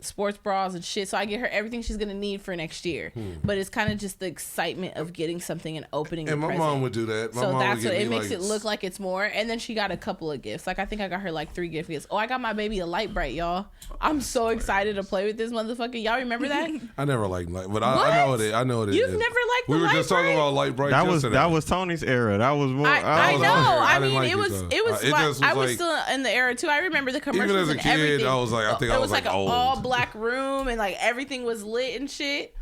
sports bras and shit. So I get her everything she's gonna need for next year. But it's kind of just the excitement of getting something and opening. And the my present. mom would do that. My So mom that's would what give it me makes like, it look like it's more. And then she got a couple of gifts. Like I think I got her like 3 gifts. Oh, I got my baby a light bright, y'all. I'm so excited to play with this motherfucker. Y'all remember that? I never liked light, but I know it. I know what it is. You've never liked We the were light just talking bright? about light bright. that was Tony's era. That was more. I was know. on here. I I didn't mean, like it it, was. though. It was. It like, just was I was like- still in the era too. I remember the commercials as a and kid, everything. I was like, I think I it was, was like like, an old. all black room and like everything was lit and shit.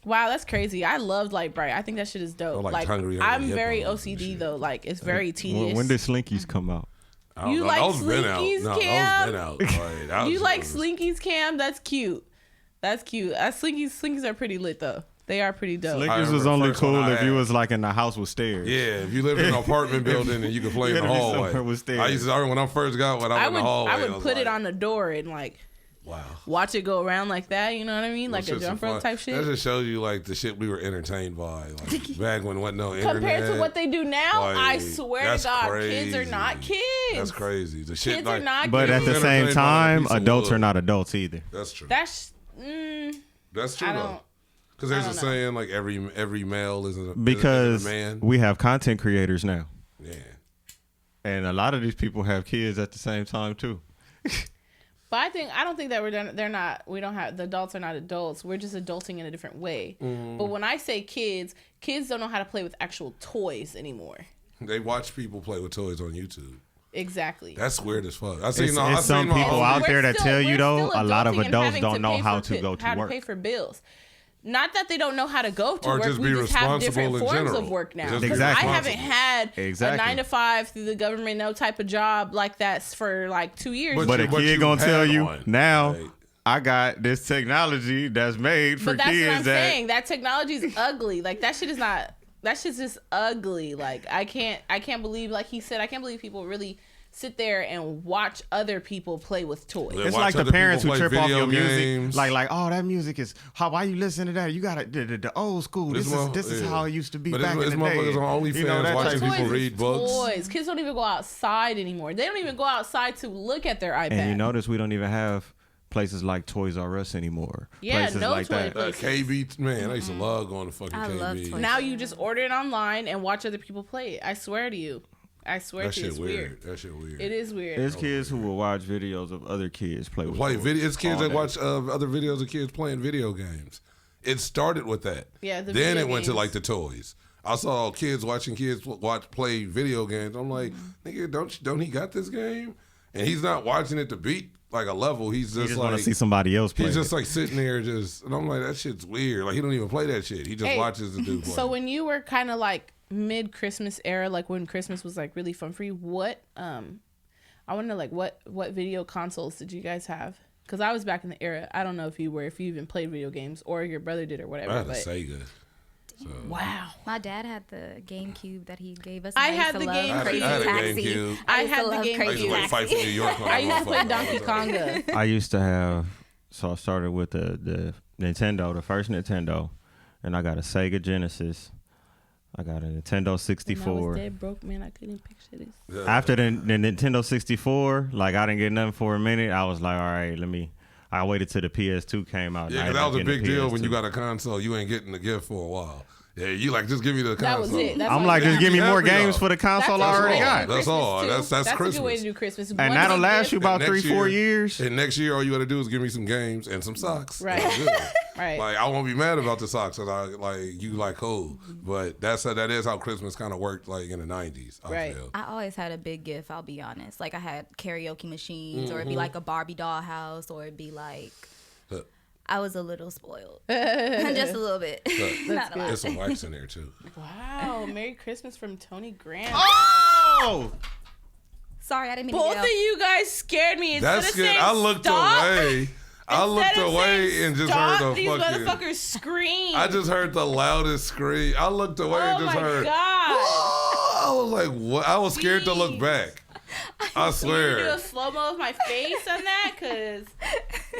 Wow, that's crazy. I loved Light Bright. I think that shit is dope. like Like, Hungry I'm Hippo very and OCD shit. though. Like it's very tedious. When did Slinkies come out? I don't You know. like Those been out. Slinkies, No, Cam? those been out. Like, that You was- like Slinkies, Cam? That's cute. That's cute. Slinkies are pretty lit though. They are pretty dope. Slinkies remember was the only first one cool I if you had. was like in the house with stairs. Yeah, if you lived in an apartment building and you could play in You the had to be hallway. somewhere with stairs. I used to, when I first got one, I went in the hallway. I would was put it like, on the door and like Wow. watch it go around like that. You know what I mean? Like a Shit's jump some rope fun. type shit. That just shows you like the shit we were entertained by. Like back when wasn't no internet. Compared to what they do now, Like, I swear to that's God, crazy. kids are not kids. That's crazy. The shit Kids like are not But kids. at the was same entertained by a time, piece of adults wood. are not adults either. That's true. That's That's true I though. don't. Because there's I a don't know. saying like every male is a Because man. we have content creators now, Yeah. and a lot of these people have kids at the same time too. But I don't think that they're not. We don't have the adults are not adults. We're just adulting in a different way. But when I say kids don't know how to play with actual toys anymore. They watch people play with toys on YouTube. Exactly. That's weird as fuck. It's some people out there that tell you though. A lot of adults don't know how to go to work. Pay for bills. Not that they don't know how to go to Or work. just We be just have responsible different in forms general. of work now. Just be 'Cause Exactly. I haven't had Exactly. a 9 to 5 through the government, no type of job like that for like 2 years. But a But kid you gonna tell had you one. now. Like- I got this technology that's made for But that's kids what I'm that saying. That technology's ugly. Like that shit is not. That shit's just ugly. Like I can't believe. Like he said, I can't believe people really sit there and watch other people play with toys. Yeah. it's Watch like the other parents who people play trip off video your music. games. Like, oh, that music is why you listen to that? You got the old school. This is yeah. how it used to be But back it's in the day. motherfuckers on OnlyFans that watching type of people shit. read books. Toys. Kids don't even go outside anymore. They don't even go outside to look at their iPad. And you notice we don't even have places like Toys R Us anymore. Yeah, places no like toy that. places. KB, man, I used to love going to fucking I KB. love Toys. Now you just order it online and watch other people play it. I swear to you. I swear That to you, shit it's weird. That shit weird. It is weird. There's kids who will watch videos of other kids play with toys It's kids all that day. watch other videos of kids playing video games. It started with that. Yeah, the then video it went to games. like the toys. I saw kids watching kids play video games. I'm like, nigga, don't he got this game? And he's not watching it to beat like a level. He's You just just want like to see somebody else play. he's just it. like sitting there and I'm like, that shit's weird. Like he don't even play that shit. He just Hey, watches the dude play. So when you were kind of like mid-Christmas era, like when Christmas was like really fun for you, what I want to know like what video consoles did you guys have? Because I was back in the era. I don't know if you even played video games or your brother did or whatever. I had a But Sega. So. wow. My dad had the GameCube that he gave us. I and used had to the love GameCube. Crazy I had a Taxi. GameCube. I used to had the love GameCube. I used to like fight for New York. I used to play Donkey Konga. I used to have. So I started with the Nintendo, the first Nintendo, and I got a Sega Genesis. I got a Nintendo When I was 64. dead broke, man, I couldn't picture this. After the Nintendo 64, like I didn't get nothing for a minute. I was like, all right, I waited till the PS2 came out. Yeah, and I because that was a ended up big getting the deal when you PS2. got a console. You ain't getting the gift for a while. Yeah, you like just give me the console. That was it. That's I'm all like, you just got. give me more Happy games though. for the console I That's already a good way got. to do That's Christmas, all. too. That's a good way Christmas. to do Christmas. And One that'll big last gift. you about And 3-4 next years. And next year, all you got to do is give me some games and some socks. Right. That's it. Right. Like I won't be mad about the socks because I like you like cool, but that is how Christmas kind of worked like in the '90s. I Right. feel. I always had a big gift, I'll be honest. Like I had karaoke machines, or it'd Mm-hmm. be like a Barbie doll house, or it'd be like Look, I was a little spoiled. Just a little bit. Not a lot. there's some wax in there too. Wow. Merry Christmas from Tony Grant. Oh! Sorry, I didn't mean Both to of you guys scared me. Instead That's of good. saying I looked stop, away. I looked instead of away saying and just stop, heard a these fucking. motherfuckers scream. I just heard the loudest scream. I looked away oh and just my heard. god. "Whoa!" I was like, what? I was scared to look Jeez. back. I Can you do swear. a slow mo of my face on that? Cause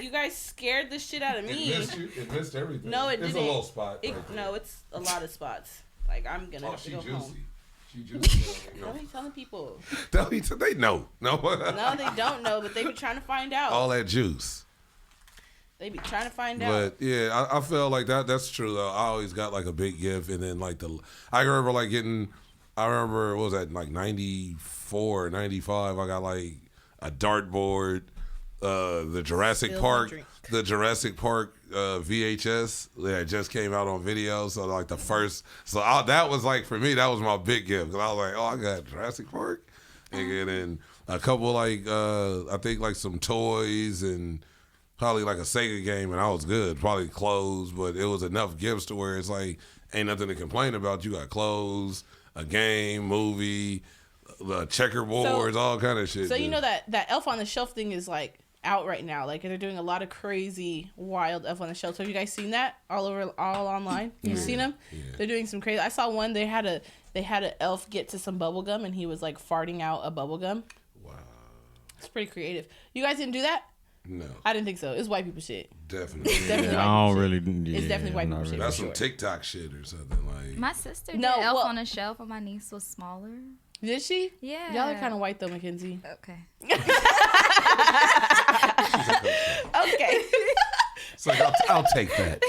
you guys scared the shit out of me. It missed everything. No, it It's didn't. a little spot. It, right there. no, it's a lot of spots. Like I'm gonna Oh, have to she go juicy. home. She juicy. Don't be telling people. They know. No. No, they don't know, but they be trying to find out. All that juice. They be trying to find out. But yeah, I feel like that's true though. I always got like a big gift, and then like I remember like getting. I remember what was that like 94, 95. I got like a dartboard, the Jurassic Spill my Park, drink. VHS that just came out on video. So like the first, that was like for me that was my big gift because I was like, oh, I got Jurassic Park, and then a couple like I think like some toys and. Probably like a Sega game, and I was good. Probably clothes, but it was enough gifts to where it's like ain't nothing to complain about. You got clothes, a game, movie, the checkerboards, all kind of shit. So you dude. know that Elf on the Shelf thing is like out right now. Like they're doing a lot of crazy, wild Elf on the Shelf. So have you guys seen that all online? You seen them? Yeah. They're doing some crazy. I saw one. They had an elf get to some bubble gum, and he was like farting out a bubble gum. Wow. It's pretty creative. You guys didn't do that? No, I didn't think so. It's white people shit. definitely. Definitely Yeah, white I don't people really. shit. Yeah, It's definitely white I'm people not shit. really That's for some sure. TikTok shit or something like. My sister did No, Elf well- on a Shelf when my niece was smaller. Did she? Yeah. Y'all are kind of white though, Mackenzie. Okay. Okay. It's like I'll take that.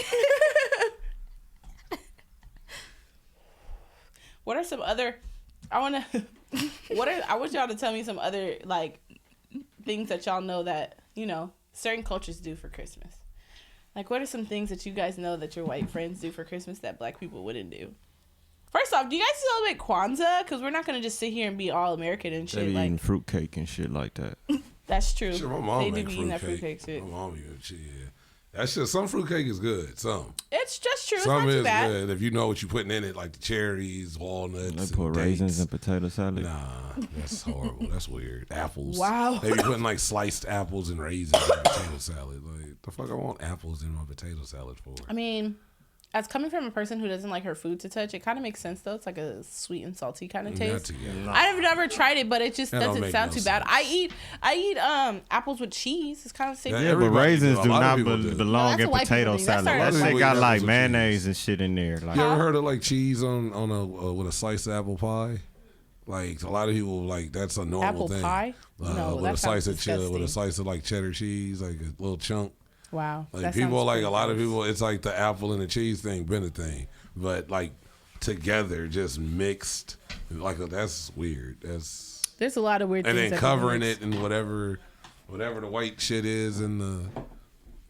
What are some other? I want to. I want y'all to tell me some other like things that y'all know that certain cultures do for Christmas. Like, what are some things that you guys know that your white friends do for Christmas that black people wouldn't do? First off, do you guys celebrate Kwanzaa? Because we're not gonna just sit here and be all American and shit. They be Like eating fruitcake and shit like that. that's true. Sure, my mom They do make be eating that fruitcake. fruitcake shit. My mom even shit. Yeah. That shit. Some fruitcake is good. Some. It's just true. It's Some not too is bad. good if you know what you're putting in it, like the cherries, walnuts. They put and raisins dates. and potato salad. Nah, that's horrible. That's weird. Apples. Wow. They be putting like sliced apples and raisins in potato salad. Like, the fuck I want apples in my potato salad for? I mean, as coming from a person who doesn't like her food to touch, it kind of makes sense though. It's like a sweet and salty kind of Not taste. together. I've never tried it, but it just That don't doesn't make sound no too bad. sense. I eat apples with cheese. It's kind of the same. Yeah, Yeah, but everybody raisins do. A do lot of not people do. belong No, that's in a white potato people thing. That's salad. our- That That's shit weird. got That's like what mayonnaise and shit in there. Like, You ever heard of like cheese on a with a sliced apple pie? Like a lot of people like that's a normal Apple thing. pie? No, with that a slice sounds of cheddar, with a disgusting. slice of like cheddar cheese, like a little chunk. Wow. Like that people sounds like pretty a lot of gross. people. It's like the apple and the cheese thing been a thing, but like together, just mixed. Like that's weird. That's There's a lot of weird and things. then that people covering mix. it in whatever the white shit is in the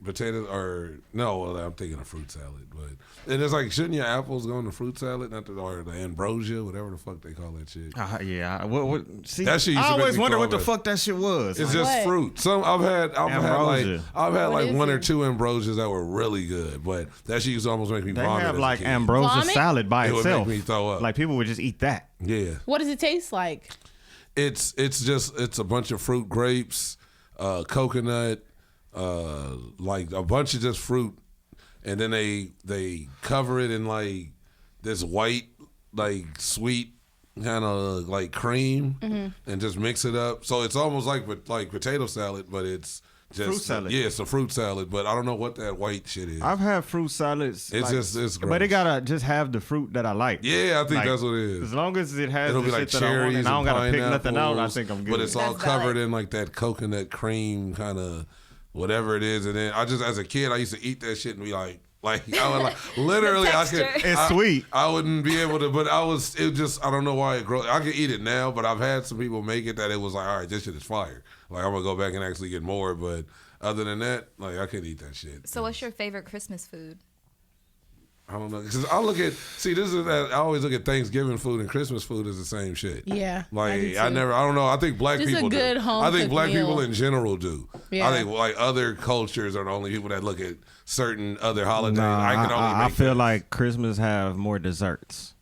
potatoes or no, well, I'm thinking of fruit salad, but and it's like shouldn't your apples go in the fruit salad, not the or the ambrosia, whatever the fuck they call that shit. yeah. What? See, That shit used I to make always me wonder throw what the up. fuck that shit was. It's Like, just What? fruit. Some I've had Ambrosia. What What is one or it? two ambrosias that were really good, but that shit used to almost make me they vomit. have as a like kid. ambrosia Vomit? salad by It would itself. make me throw up. Like people would just eat that. Yeah, What does it taste like? it's a bunch of fruit, grapes, coconut, like a bunch of just fruit, and then they cover it in like this white, like sweet kind of like cream, and just mix it up. So it's almost like potato salad, but it's just Fruit salad. Yeah, it's a fruit salad, but I don't know what that white shit is. I've had fruit salads. It's like, gross. but it gotta just have the fruit that I like. Yeah, I think Like, that's what it is. As long as it has It'll the be like shit that I want, cherries and I don't gotta pick pineapples, nothing out. I think I'm good. But it's all That's covered valid. in like that coconut cream kind of whatever it is. And then I just, as a kid, I used to eat that shit and be like I was like, literally, I could. texture. It's I- sweet. I wouldn't be able to, but it just, I don't know why it grows. I can eat it now, but I've had some people make it that it was like, all right, this shit is fire. Like I'm gonna go back and actually get more, but other than that, like I couldn't eat that shit. So, what's your favorite Christmas food? I don't know, because I always look at Thanksgiving food and Christmas food as the same shit. Yeah, Like I do too. I don't know. I think black Just a people good do. home I think cooked black people meal. in general do. Yeah. I think like other cultures are the only people that look at certain other holidays. Nah, I can only I make feel that. like Christmas have more desserts.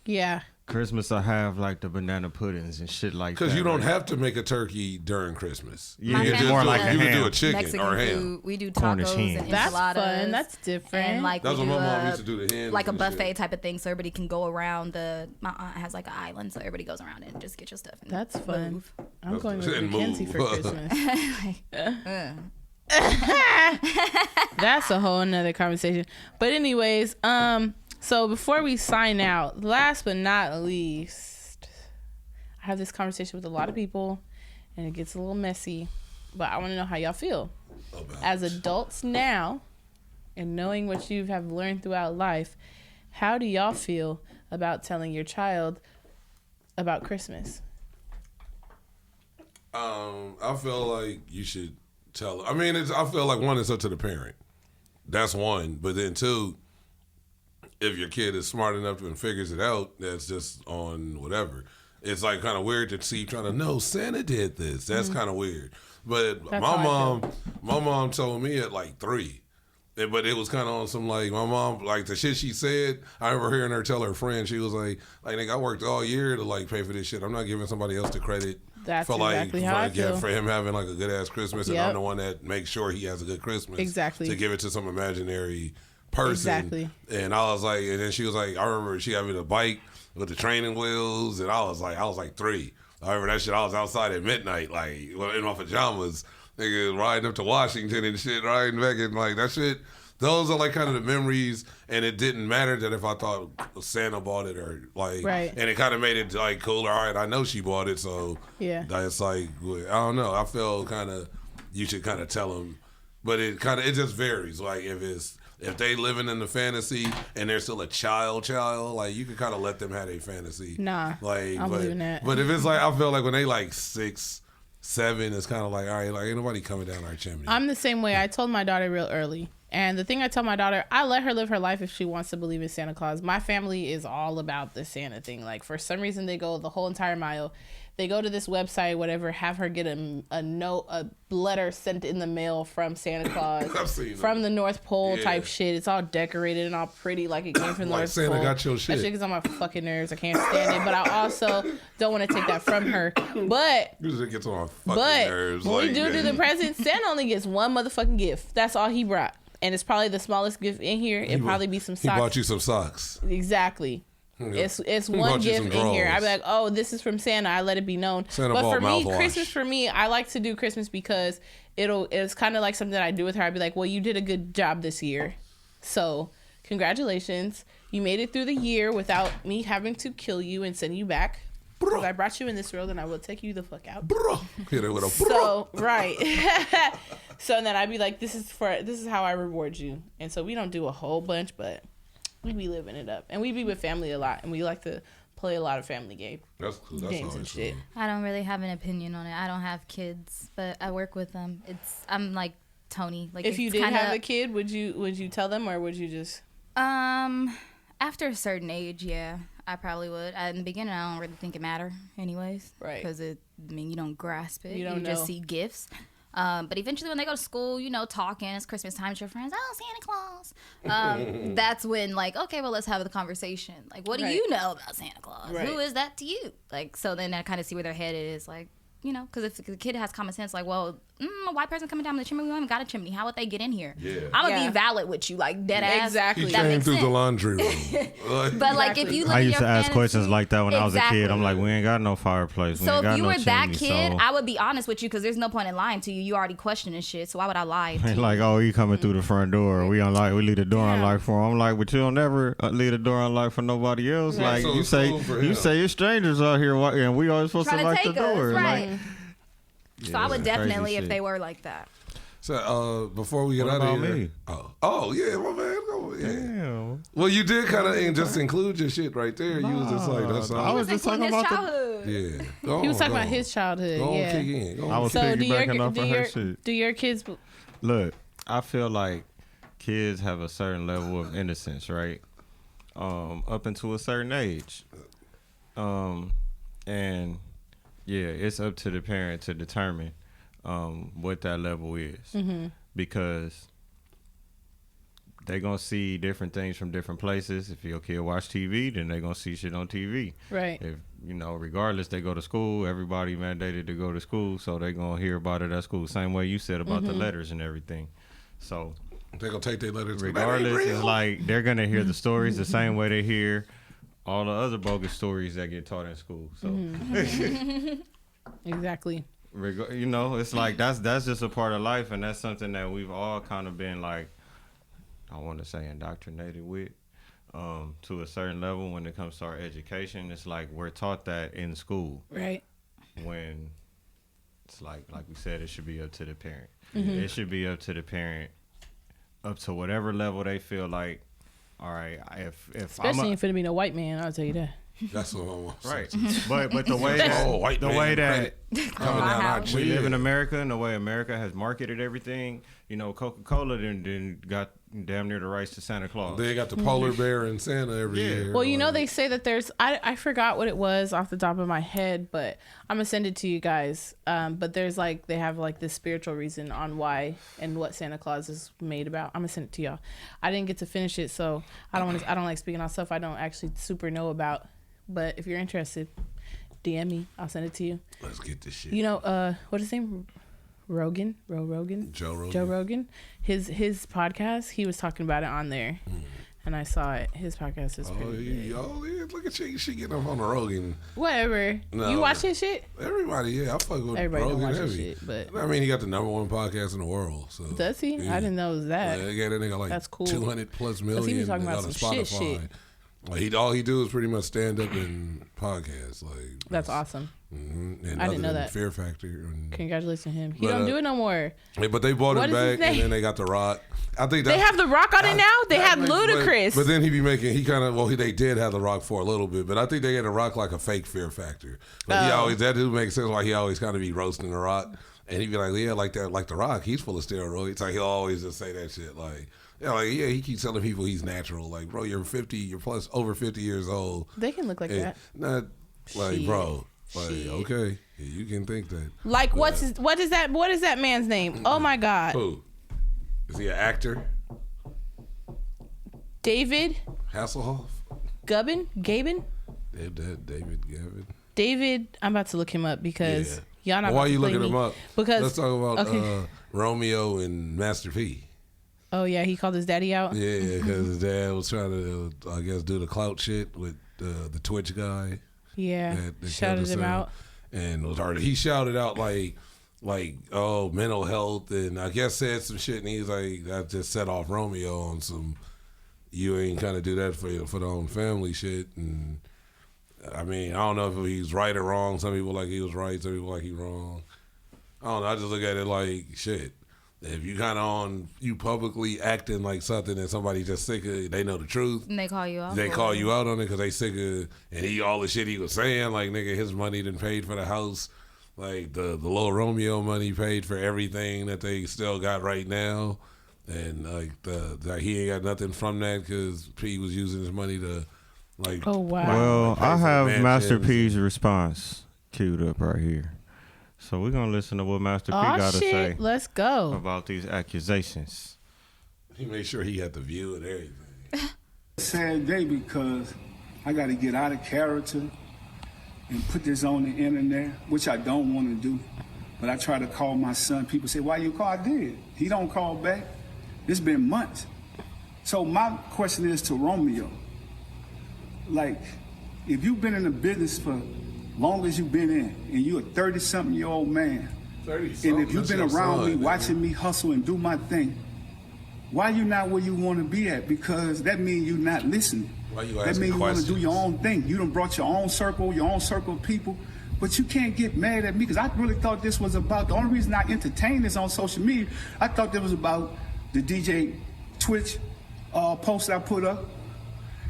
Yeah. Christmas I have like the banana puddings and shit like that. because you don't right? have to make a turkey during Christmas. Yeah, You My can family just more do, like a you can do ham. a chicken Mexican or ham. food. We do Cornish tacos hen. and That's enchiladas. fun. That's different. And like That's we what do my mom used to do. The hens like a and buffet shit. type of thing, so everybody can go around my aunt has like an island, so everybody goes around and just get your stuff. And That's fun. move. I'm going with and Mackenzie move. for Christmas. That's a whole nother conversation. But anyways, so before we sign out, last but not least, I have this conversation with a lot of people and it gets a little messy, but I want to know how y'all feel. As adults now and knowing what you have learned throughout life, how do y'all feel about telling your child about Christmas? I feel like you should tell. I mean, I feel like one, it's up to the parent. That's one. But then two, if your kid is smart enough and figures it out, that's just on whatever. It's like kind of weird to see trying to know Santa did this. That's kind of weird. But That's my how I mom told me at like 3. But it was kind of on some like my mom, like the shit she said. I remember hearing her tell her friend, she was like nigga, I worked all year to like pay for this shit. I'm not giving somebody else the credit. That's for like exactly how I feel. for him having like a good ass Christmas, and Yep. I'm the one that makes sure he has a good Christmas. Exactly. To give it to some imaginary person. Exactly. And I was like, and then she was like, I remember she had me the bike with the training wheels, and I was like 3. I remember that shit. I was outside at midnight, like in my pajamas, nigga, riding up to Washington and shit, riding back and like that shit. Those are like kind of the memories, and it didn't matter that if I thought Santa bought it or like, Right. and it kind of made it like cooler. All right, I know she bought it, so Yeah. it's like I don't know. I feel kind of you should kind of tell them, but it just varies. Like if it's if they living in the fantasy and they're still a child, like you can kind of let them have a fantasy. Nah, like I'm believing that. But if it's like, I feel like when they like 6, 7, it's kind of like, all right, like ain't nobody coming down our chimney. I'm the same way. I told my daughter real early. And the thing I tell my daughter, I let her live her life if she wants to believe in Santa Claus. My family is all about the Santa thing. Like, for some reason, they go the whole entire mile. They go to this website, whatever, have her get a note, a letter sent in the mail from Santa Claus, I've seen from that. the North Pole Yeah. type shit. It's all decorated and all pretty, like it came from the Like North Santa Pole. got your That shit. shit gets on my fucking nerves. I can't stand it. But I also don't want to take that from her. But Usually gets on my fucking nerves. when we like, do the present, Santa only gets one motherfucking gift. That's all he brought. And it's probably the smallest gift in here. It'd probably be some He socks. bought you some socks. Exactly. It's He one bought you gift some in here. drawers. I'd be like, oh, this is from Santa. I let it be known. Santa but bought for me, mouthwash. Christmas for me, I like to do Christmas because it's kind of like something I do with her. I'd be like, well, you did a good job this year. So congratulations. You made it through the year without me having to kill you and send you back. Because I brought you in this world and I will take you the fuck out. Hit it with a So right. So then I'd be like, this is how I reward you. And so we don't do a whole bunch, but we be living it up. And we be with family a lot, and we like to play a lot of family games That's cool. That's and always shit. cool. I don't really have an opinion on it. I don't have kids, but I work with them. I'm like Tony. Like If you it's did kinda, have a kid, would you tell them, or would you just after a certain age, yeah, I probably would. In the beginning, I don't really think it matter, anyways. Right. Because you don't grasp it. You don't just know. see gifts. But eventually, when they go to school, talking, it's Christmas time with your friends. Oh, Santa Claus. That's when, like, okay, well, let's have the conversation. Like, what do Right. you know about Santa Claus? Right. Who is that to you? Like, so then I kind of see where their head is. Like, because if the kid has common sense, like, well, a white person coming down the chimney, we haven't got a chimney. How would they get in here? Yeah. I'm going to Yeah. be valid with you, like, dead ass. Exactly. He That came makes through the sense. laundry room. But, like, if you live I in used your to ask fantasy- questions like that when I was a kid. I'm Exactly. like, we ain't got no fireplace. We So ain't got if you no were that chimney, kid, so. I would be honest with you because there's no point in lying to you. You already questioning shit, so why would I lie to you? Like, oh, you coming through the front door? We leave the door unlocked for him. I'm like, but you don't never leave the door unlocked for nobody else. Right. Like So you it's say, cool for you him. say you're strangers out here, and we always supposed Trying to to lock take the us, door. right? Like, So I would yeah, crazy definitely, if shit. they were like that. So before we get What out of about here, me? oh yeah, my man, go, yeah. Damn. Well, you did kind of just include your shit right there. You was just like, that's I all. was just talking Including his about the. childhood. Yeah, go he was on, talking go about on. his childhood? Go on, Yeah. kick in. Go on. I was So piggybacking off of her shit. do your kids? Look, I feel like kids have a certain level of innocence, right? Up until a certain age. And yeah, it's up to the parent to determine what that level is. Mm-hmm. Because they're going to see different things from different places. If your kid watch TV, then they're going to see shit on TV. Right. If, regardless, they go to school, everybody mandated to go to school, so they're going to hear about it at school. Same way you said about the letters and everything. So They're gonna take their letters. regardless, it's like they're going to hear the stories the same way they hear all the other bogus stories that get taught in school. So, Exactly. it's like that's just a part of life, and that's something that we've all kind of been like, I want to say indoctrinated with. To a certain level when it comes to our education, it's like we're taught that in school. Right. When it's like we said, it should be up to the parent. It should be up to the parent, up to whatever level they feel like. All right, if Especially I'm if it be no white man, I'll tell you that. That's what I want. right, but the way that Oh, white the man way that coming down our we live in chin. America and the way America has marketed everything, Coca-Cola then got damn near the rights to Santa Claus. They got the polar bear and Santa every Yeah. year. Well, they say that there's I forgot what it was off the top of my head, but I'm gonna send it to you guys. But there's they have this spiritual reason on why and what Santa Claus is made about. I'm gonna send it to y'all. I didn't get to finish it, so I don't like speaking on stuff I don't actually super know about. But if you're interested, DM me. I'll send it to you. Let's get this shit. What's his name? Rogan. Joe Rogan. Joe Rogan. His podcast, he was talking about it on there. And I saw it. His podcast is pretty good. Yeah, look at you. She getting up on the Rogan. Whatever. No. You watch his shit? Everybody, yeah, I fuck with Everybody don't Rogan watch his heavy. shit, but I mean, he got the #1 podcast in the world. So does he? yeah. I didn't know it was that. Yeah, that nigga That's cool. 200+ Because million. he was talking about on some Spotify. shit. Like all he do is pretty much stand up and podcast. Like That's awesome. Mm-hmm. And I other didn't know than that. Fear Factor. And, Congratulations to him. He But, don't do it no more. yeah, but they brought What him is his back, and name? then they got The Rock. I think They that's, have The Rock on it now. They that had makes- Ludacris. But then he kind of they did have The Rock for a little bit, but I think they had The Rock like a fake Fear Factor. Like he Oh. always that do make sense. Like he always kind of be roasting The Rock, and he'd be like, yeah, like that, like The Rock, he's full of steroids. Like he'll always just say that shit. Yeah, he keeps telling people he's natural. Like, bro, you're over 50 years old. They can look like And that. not like, Shit. bro, like Shit. okay, yeah, you can think that. Like what is that man's name? Oh my God, Who is he? An actor? David Hasselhoff? Gabin. David Gavin. David. I'm about to look him up because y'all not. Why about are you to play looking me. him up? Because Let's talk about okay. Romeo and Master P. Oh yeah, he called his daddy out. Yeah, because his dad was trying to, I guess, do the clout shit with the Twitch guy. Yeah, that shouted killed him himself. out. And was already, he shouted out like oh, mental health, and I guess said some shit, and he's like, that just set off Romeo on some, you ain't kind of do that for the own family shit. And I mean, I don't know if he's right or wrong. Some people like he was right, some people like he wrong. I don't know. I just look at it like shit. If you kind of you publicly acting like something that somebody just sick of, they know the truth. And they call you out. They for call it. you out on it because they sick of, and all the shit he was saying, like nigga, his money done paid for the house, like the little Romeo money paid for everything that they still got right now, and like he ain't got nothing from that because P was using his money to like. Oh wow. Well, pay I for have mansions. Master P's response queued up right here. So we're gonna listen to what Master P Oh got to shit, say let's go. about these accusations. He made sure he had the view and everything. Sad day because I got to get out of character and put this on the internet, which I don't want to do. But I try to call my son. People say, why you call? I did. He don't call back. It's been months. So my question is to Romeo. Like, if you've been in the business for long as you've been in, and you're a 30-something-year-old man, 30-something, and if you've that's been your around son, me, nigga. watching me hustle and do my thing, why you not where you want to be at? Because that means you not listening. Why you that asking means you want to do questions? your own thing. You done brought your own circle of people. But you can't get mad at me because I really thought this was about, the only reason I entertained this on social media, I thought this was about the DJ Twitch post I put up.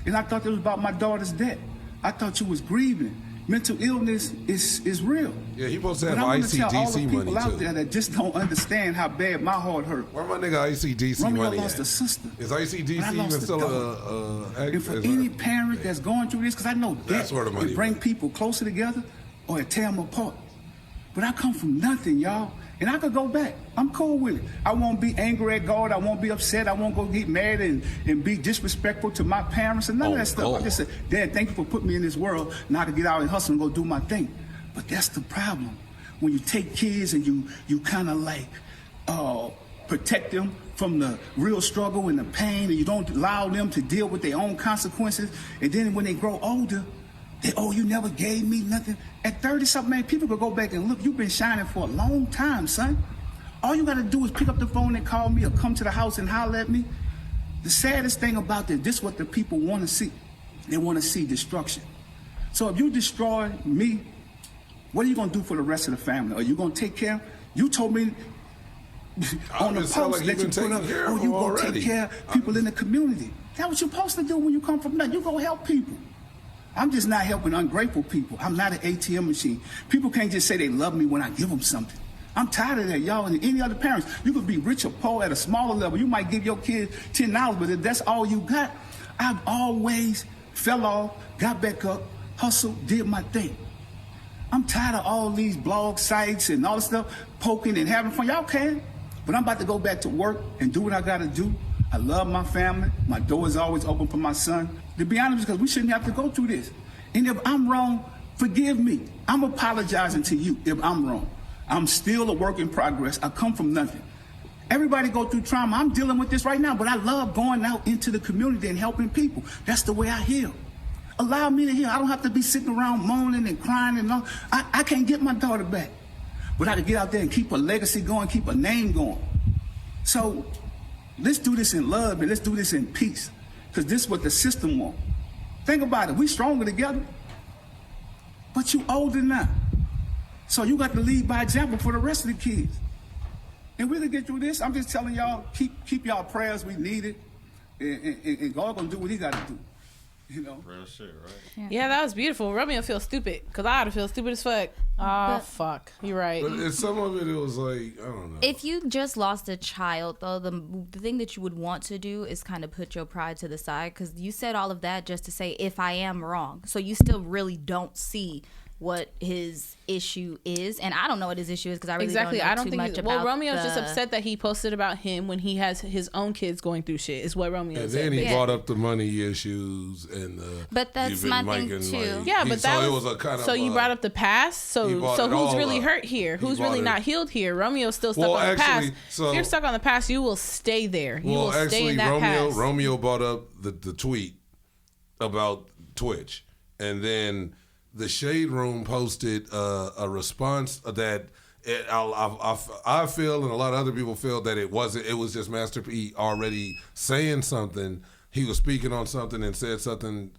And I thought it was about my daughter's death. I thought you was grieving. Mental illness is real. Yeah, he supposed to But have I want to tell all the ICDC people money out too. there that just don't understand how bad my heart hurt. Where my nigga ICDC Romeo money lost at? a sister. Is And I ICDC even lost a still daughter. And for is any parent that's going through this, because I know That's that where the money it bring went. people closer together or it tear them apart. But I come from nothing, y'all. And I could go back. I'm cool with it. I won't be angry at God. I won't be upset. I won't go get mad and be disrespectful to my parents and none of that stuff. God. I just said, Dad, thank you for putting me in this world. Now I can get out and hustle and go do my thing. But that's the problem. When you take kids and you kind of like protect them from the real struggle and the pain, and you don't allow them to deal with their own consequences. And then when they grow older, you never gave me nothing. At 30-something, man, people could go back and look. You've been shining for a long time, son. All you got to do is pick up the phone and call me or come to the house and holler at me. The saddest thing about this is what the people want to see. They want to see destruction. So if you destroy me, what are you going to do for the rest of the family? Are you going to take care? You told me on the just sound post like that you've you been put up, taking care of you them going to already. take care of people in the community. That's what you're supposed to do when you come from nothing. You go help people. I'm just not helping ungrateful people. I'm not an ATM machine. People can't just say they love me when I give them something. I'm tired of that, y'all. And any other parents, you could be rich or poor at a smaller level. You might give your kid $10, but if that's all you got, I've always fell off, got back up, hustled, did my thing. I'm tired of all these blog sites and all this stuff, poking and having fun. Y'all can, but I'm about to go back to work and do what I got to do. I love my family. My door is always open for my son. To be honest, because we shouldn't have to go through this. And if I'm wrong, forgive me. I'm apologizing to you if I'm wrong. I'm still a work in progress. I come from nothing. Everybody go through trauma. I'm dealing with this right now, but I love going out into the community and helping people. That's the way I heal. Allow me to heal. I don't have to be sitting around moaning and crying and all. I can't get my daughter back. But I can get out there and keep a legacy going, keep a name going. So let's do this in love and let's do this in peace. Because this is what the system wants. Think about it. We stronger together. But you older now. So you got to lead by example for the rest of the kids. And we're going to get through this. I'm just telling y'all, keep y'all prayers. We need it. And God going to do what he got to do. You know? Real shit, right? Yeah, that was beautiful. Romeo feels stupid because I ought to feel stupid as fuck. Oh, fuck. You're right. But some of it was like, I don't know. If you just lost a child, though, the thing that you would want to do is kind of put your pride to the side, because you said all of that just to say, if I am wrong. So you still really don't see what his issue is, and I don't know what his issue is because I really don't know too much about. Well, Romeo's just upset that he posted about him when he has his own kids going through shit. Is what Romeo and said. then he brought up the money issues and the. But that's my thing too. Yeah, but that was a kind of. So you brought up the past. So who's really hurt here? Who's really not healed here? Romeo's still stuck on the past. If you're stuck on the past, you will stay there. You will stay in that past. Romeo brought up the tweet about Twitch, and then the Shade Room posted a response that I feel, and a lot of other people feel, that it wasn't. It was just Master P already saying something. He was speaking on something and said something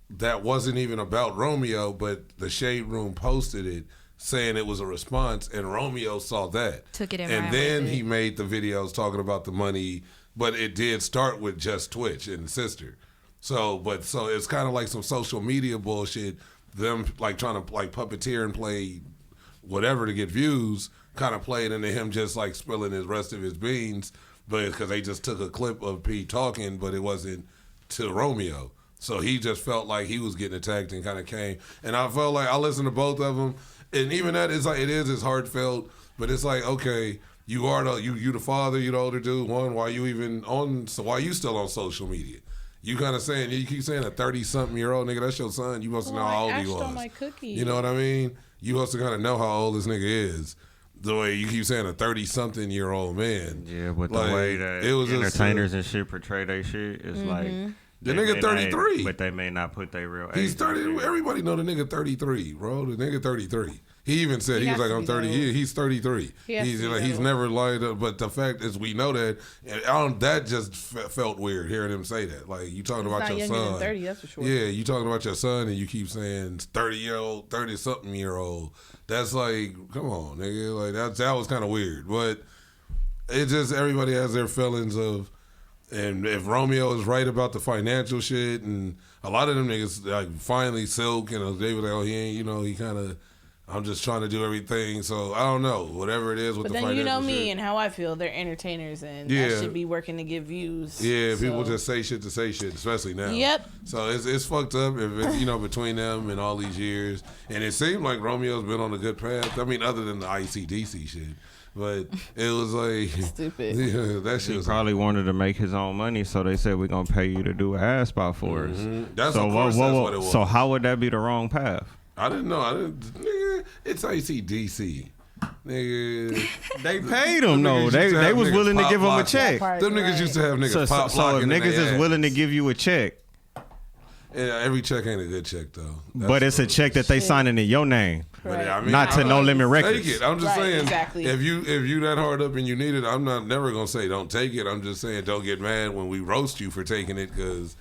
that wasn't even about Romeo, but the Shade Room posted it saying it was a response, and Romeo saw that. Took it in, and then he made the videos talking about the money, but it did start with just Twitch and Sister. So it's kind of like some social media bullshit. Them like trying to like puppeteer and play whatever to get views. Kind of played into him just like spilling his rest of his beans, but because they just took a clip of P talking, but it wasn't to Romeo. So he just felt like he was getting attacked and kind of came. And I felt like I listened to both of them, and even that is like it's heartfelt, but it's like, okay, you are you the father, you the older dude. One, why you even on? So why you still on social media? You kind of saying, you keep saying a 30-something-year-old nigga, that's your son. You must know how old he was. You know what I mean? You must kind of know how old this nigga is. The way you keep saying a 30-something-year-old man. Yeah, but like, the way that entertainers and shit portray they shit is like... The nigga 33. But they may not put their real age. He's 30. Everybody know the nigga 33, bro. The nigga 33. He even said, he was like, I'm 30. He's 33. He's never lied up. But the fact is, we know that. And that just felt weird hearing him say that. Like, you talking about your son. 30, that's for sure. Yeah, you talking about your son and you keep saying 30-year-old, 30-something-year-old. That's like, come on, nigga. Like, that was kind of weird. But it just, everybody has their feelings of, and if Romeo is right about the financial shit, and a lot of them niggas, like, finally Silk, and they were like, oh, he ain't, he kind of, I'm just trying to do everything. So I don't know, whatever it is with the financial shit. But then me and how I feel, they're entertainers, and that should be working to get views. Yeah, so. People just say shit to say shit, especially now. Yep. So it's fucked up if it's, between them and all these years. And it seemed like Romeo's been on a good path. I mean, other than the ICDC shit. But it was like stupid. Yeah, that shit. He probably wanted to make his own money, so they said we're gonna pay you to do an ass spot for us. That's what it was. So how would that be the wrong path? I didn't know. Nigga, it's ICDC. Nigga, they paid him. No, they was willing to give him a check. Them niggas used to have niggas pop so if niggas is willing to give you a check. Yeah, every check ain't a good check though. But it's a check that they signing in your name, not to No Limit Records. Take it. I'm just saying, exactly. If you that hard up and you need it, I'm not never gonna say don't take it. I'm just saying don't get mad when we roast you for taking it, because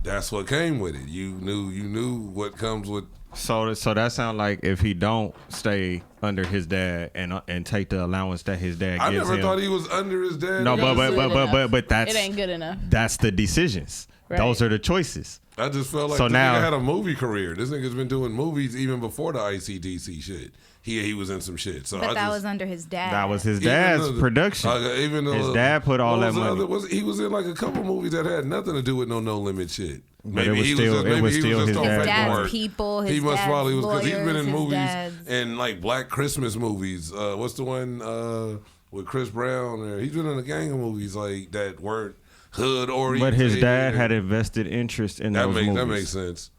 that's what came with it. You knew what comes with. So that sound like if he don't stay under his dad and take the allowance that his dad gives him. I never thought he was under his dad. No, but that's it ain't good enough. That's the decisions. Right. Those are the choices. I just felt like this nigga had a movie career. This nigga's been doing movies even before the ICDC shit. He was in some shit. So but that was under his dad. That was his dad's production. His dad put all that money. He was in like a couple movies that had nothing to do with no limit shit. Maybe it was still his dad's people. His must probably was because he's been in movies and like Black Christmas movies. What's the one with Chris Brown? He's been in a gang of movies like that weren't hood oriented. But his dad had invested interest in those movies. That makes sense.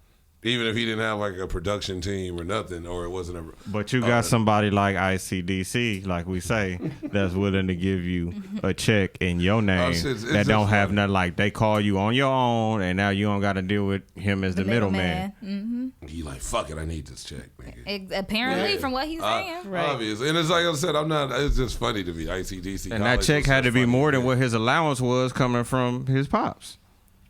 Even if he didn't have like a production team or nothing, or it wasn't a. But you got somebody like ICDC, like we say, that's willing to give you a check in your name that don't have nothing. Like they call you on your own, and now you don't got to deal with him as the middleman. Mm-hmm. You like, fuck it, I need this check, nigga. Apparently, from what he's saying, right? Obvious, and it's like I said, I'm not. It's just funny to me, ICDC. And that check had to be more than what his allowance was coming from his pops.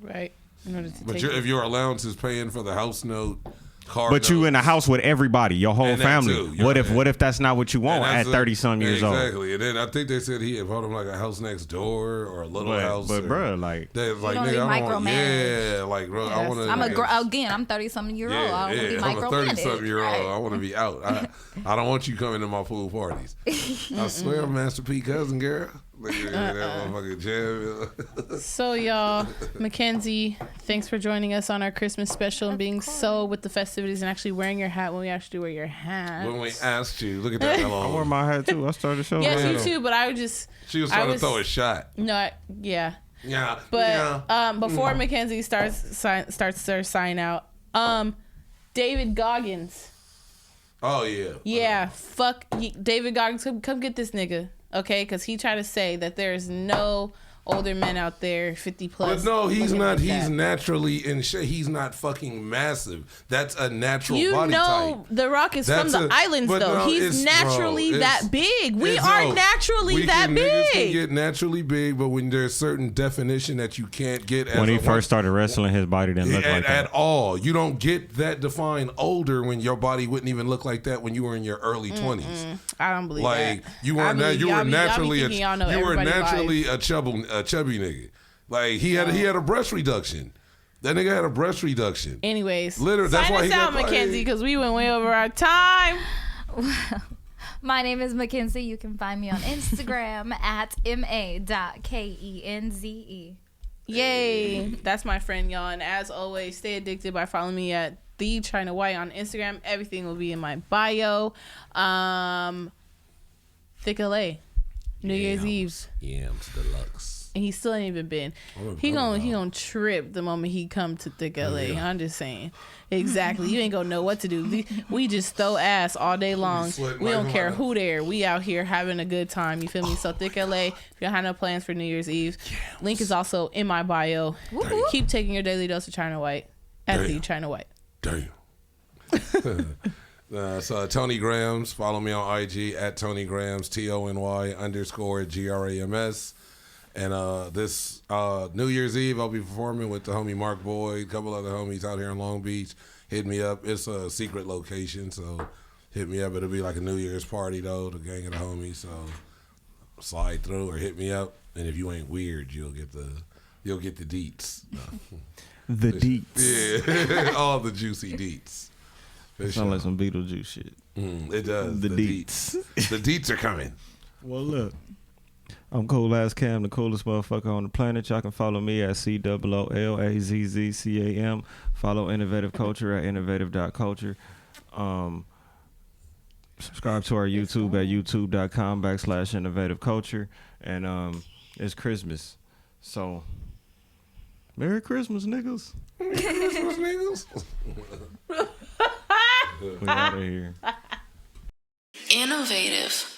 Right. in order to But take if your allowance is paying for the house note, car But you note, in a house with everybody, your whole And that family. too, What yeah. if that's not what you want at 30-some years old? Exactly. And then I think they said he had bought him like a house next door or a little house. But bro, like they was like, don't nigga, be I don't want, micromanaged. yeah, like, bro, I want to. I'm 30-something year old. Yeah, I don't want to be I'm a micromanaged. 30-something-year-old. I want to be out. I don't want you coming to my pool parties. I swear, Master P cousin girl. Look at that motherfucking jam. So y'all, Mackenzie, thanks for joining us on our Christmas special and being so with the festivities and actually wearing your hat when we actually wear your hat. When we asked you, look at that. I wore Hello. my hat too. I started showing. Yes, my you hat. too, but I would just She was trying to throw a shot. No, yeah. Yeah. But yeah. before Mackenzie starts her sign out, David Goggins. Oh yeah. Yeah, fuck David Goggins. Come get this nigga, okay? Because he tried to say that there's no older men out there 50 plus. But no, he's looking not. like He's that. naturally in shape. He's not fucking massive. That's a natural You body know, type. The Rock is That's from the islands, but though. no, He's it's- naturally bro, that big. We it's- are no, naturally that Niggas can big. get naturally big, but when there's certain definition that you can't get as When he a first started wrestling, his body didn't look like at that. all. You don't get that defined older when your body wouldn't even look like that when you were in your early 20s. I don't believe Like that. you I weren't believe you y'all were be naturally thinking y'all know you were everybody's naturally life. a chubby nigga. Like he had a breast reduction. That nigga had a breast reduction. Anyways, Literally, that's sign why us he out, got Mackenzie, because we went way over our time. My name is Mackenzie. You can find me on Instagram at ma.kenze. Yay. That's my friend, y'all. And as always, stay addicted by following me at The China White on Instagram. Everything will be in my bio. Thick LA. New Year's Eve. Yams Deluxe. And he still ain't even been. He gonna trip the moment he come to Thick LA. I'm just saying. Exactly. You ain't gonna know what to do. We just throw ass all day long. We don't care who there. We out here having a good time. You feel me? So Thick LA, if you don't have no plans for New Year's Eve, link is also in my bio. Keep taking your daily dose of China White at The China White. Damn. So Tony Grams, follow me on IG at Tony Grams, TONY_GRAMS. And this New Year's Eve, I'll be performing with the homie Mark Boyd, a couple other homies out here in Long Beach. Hit me up. It's a secret location, so hit me up. It'll be like a New Year's party, though, the gang of the homies. So slide through or hit me up. And if you ain't weird, you'll get the deets. The deets. Yeah, all the juicy deets. Sound like some Beetlejuice shit. It does. The deets. The deets are coming. Well, look. I'm Cool Ass Cam, the coolest motherfucker on the planet. Y'all can follow me at COOLAZZCAM. Follow Innovative Culture at innovative.culture. Subscribe to our YouTube at youtube.com/Innovative Culture. And it's Christmas. So, Merry Christmas, niggas. Christmas niggas. We out of here. Innovative.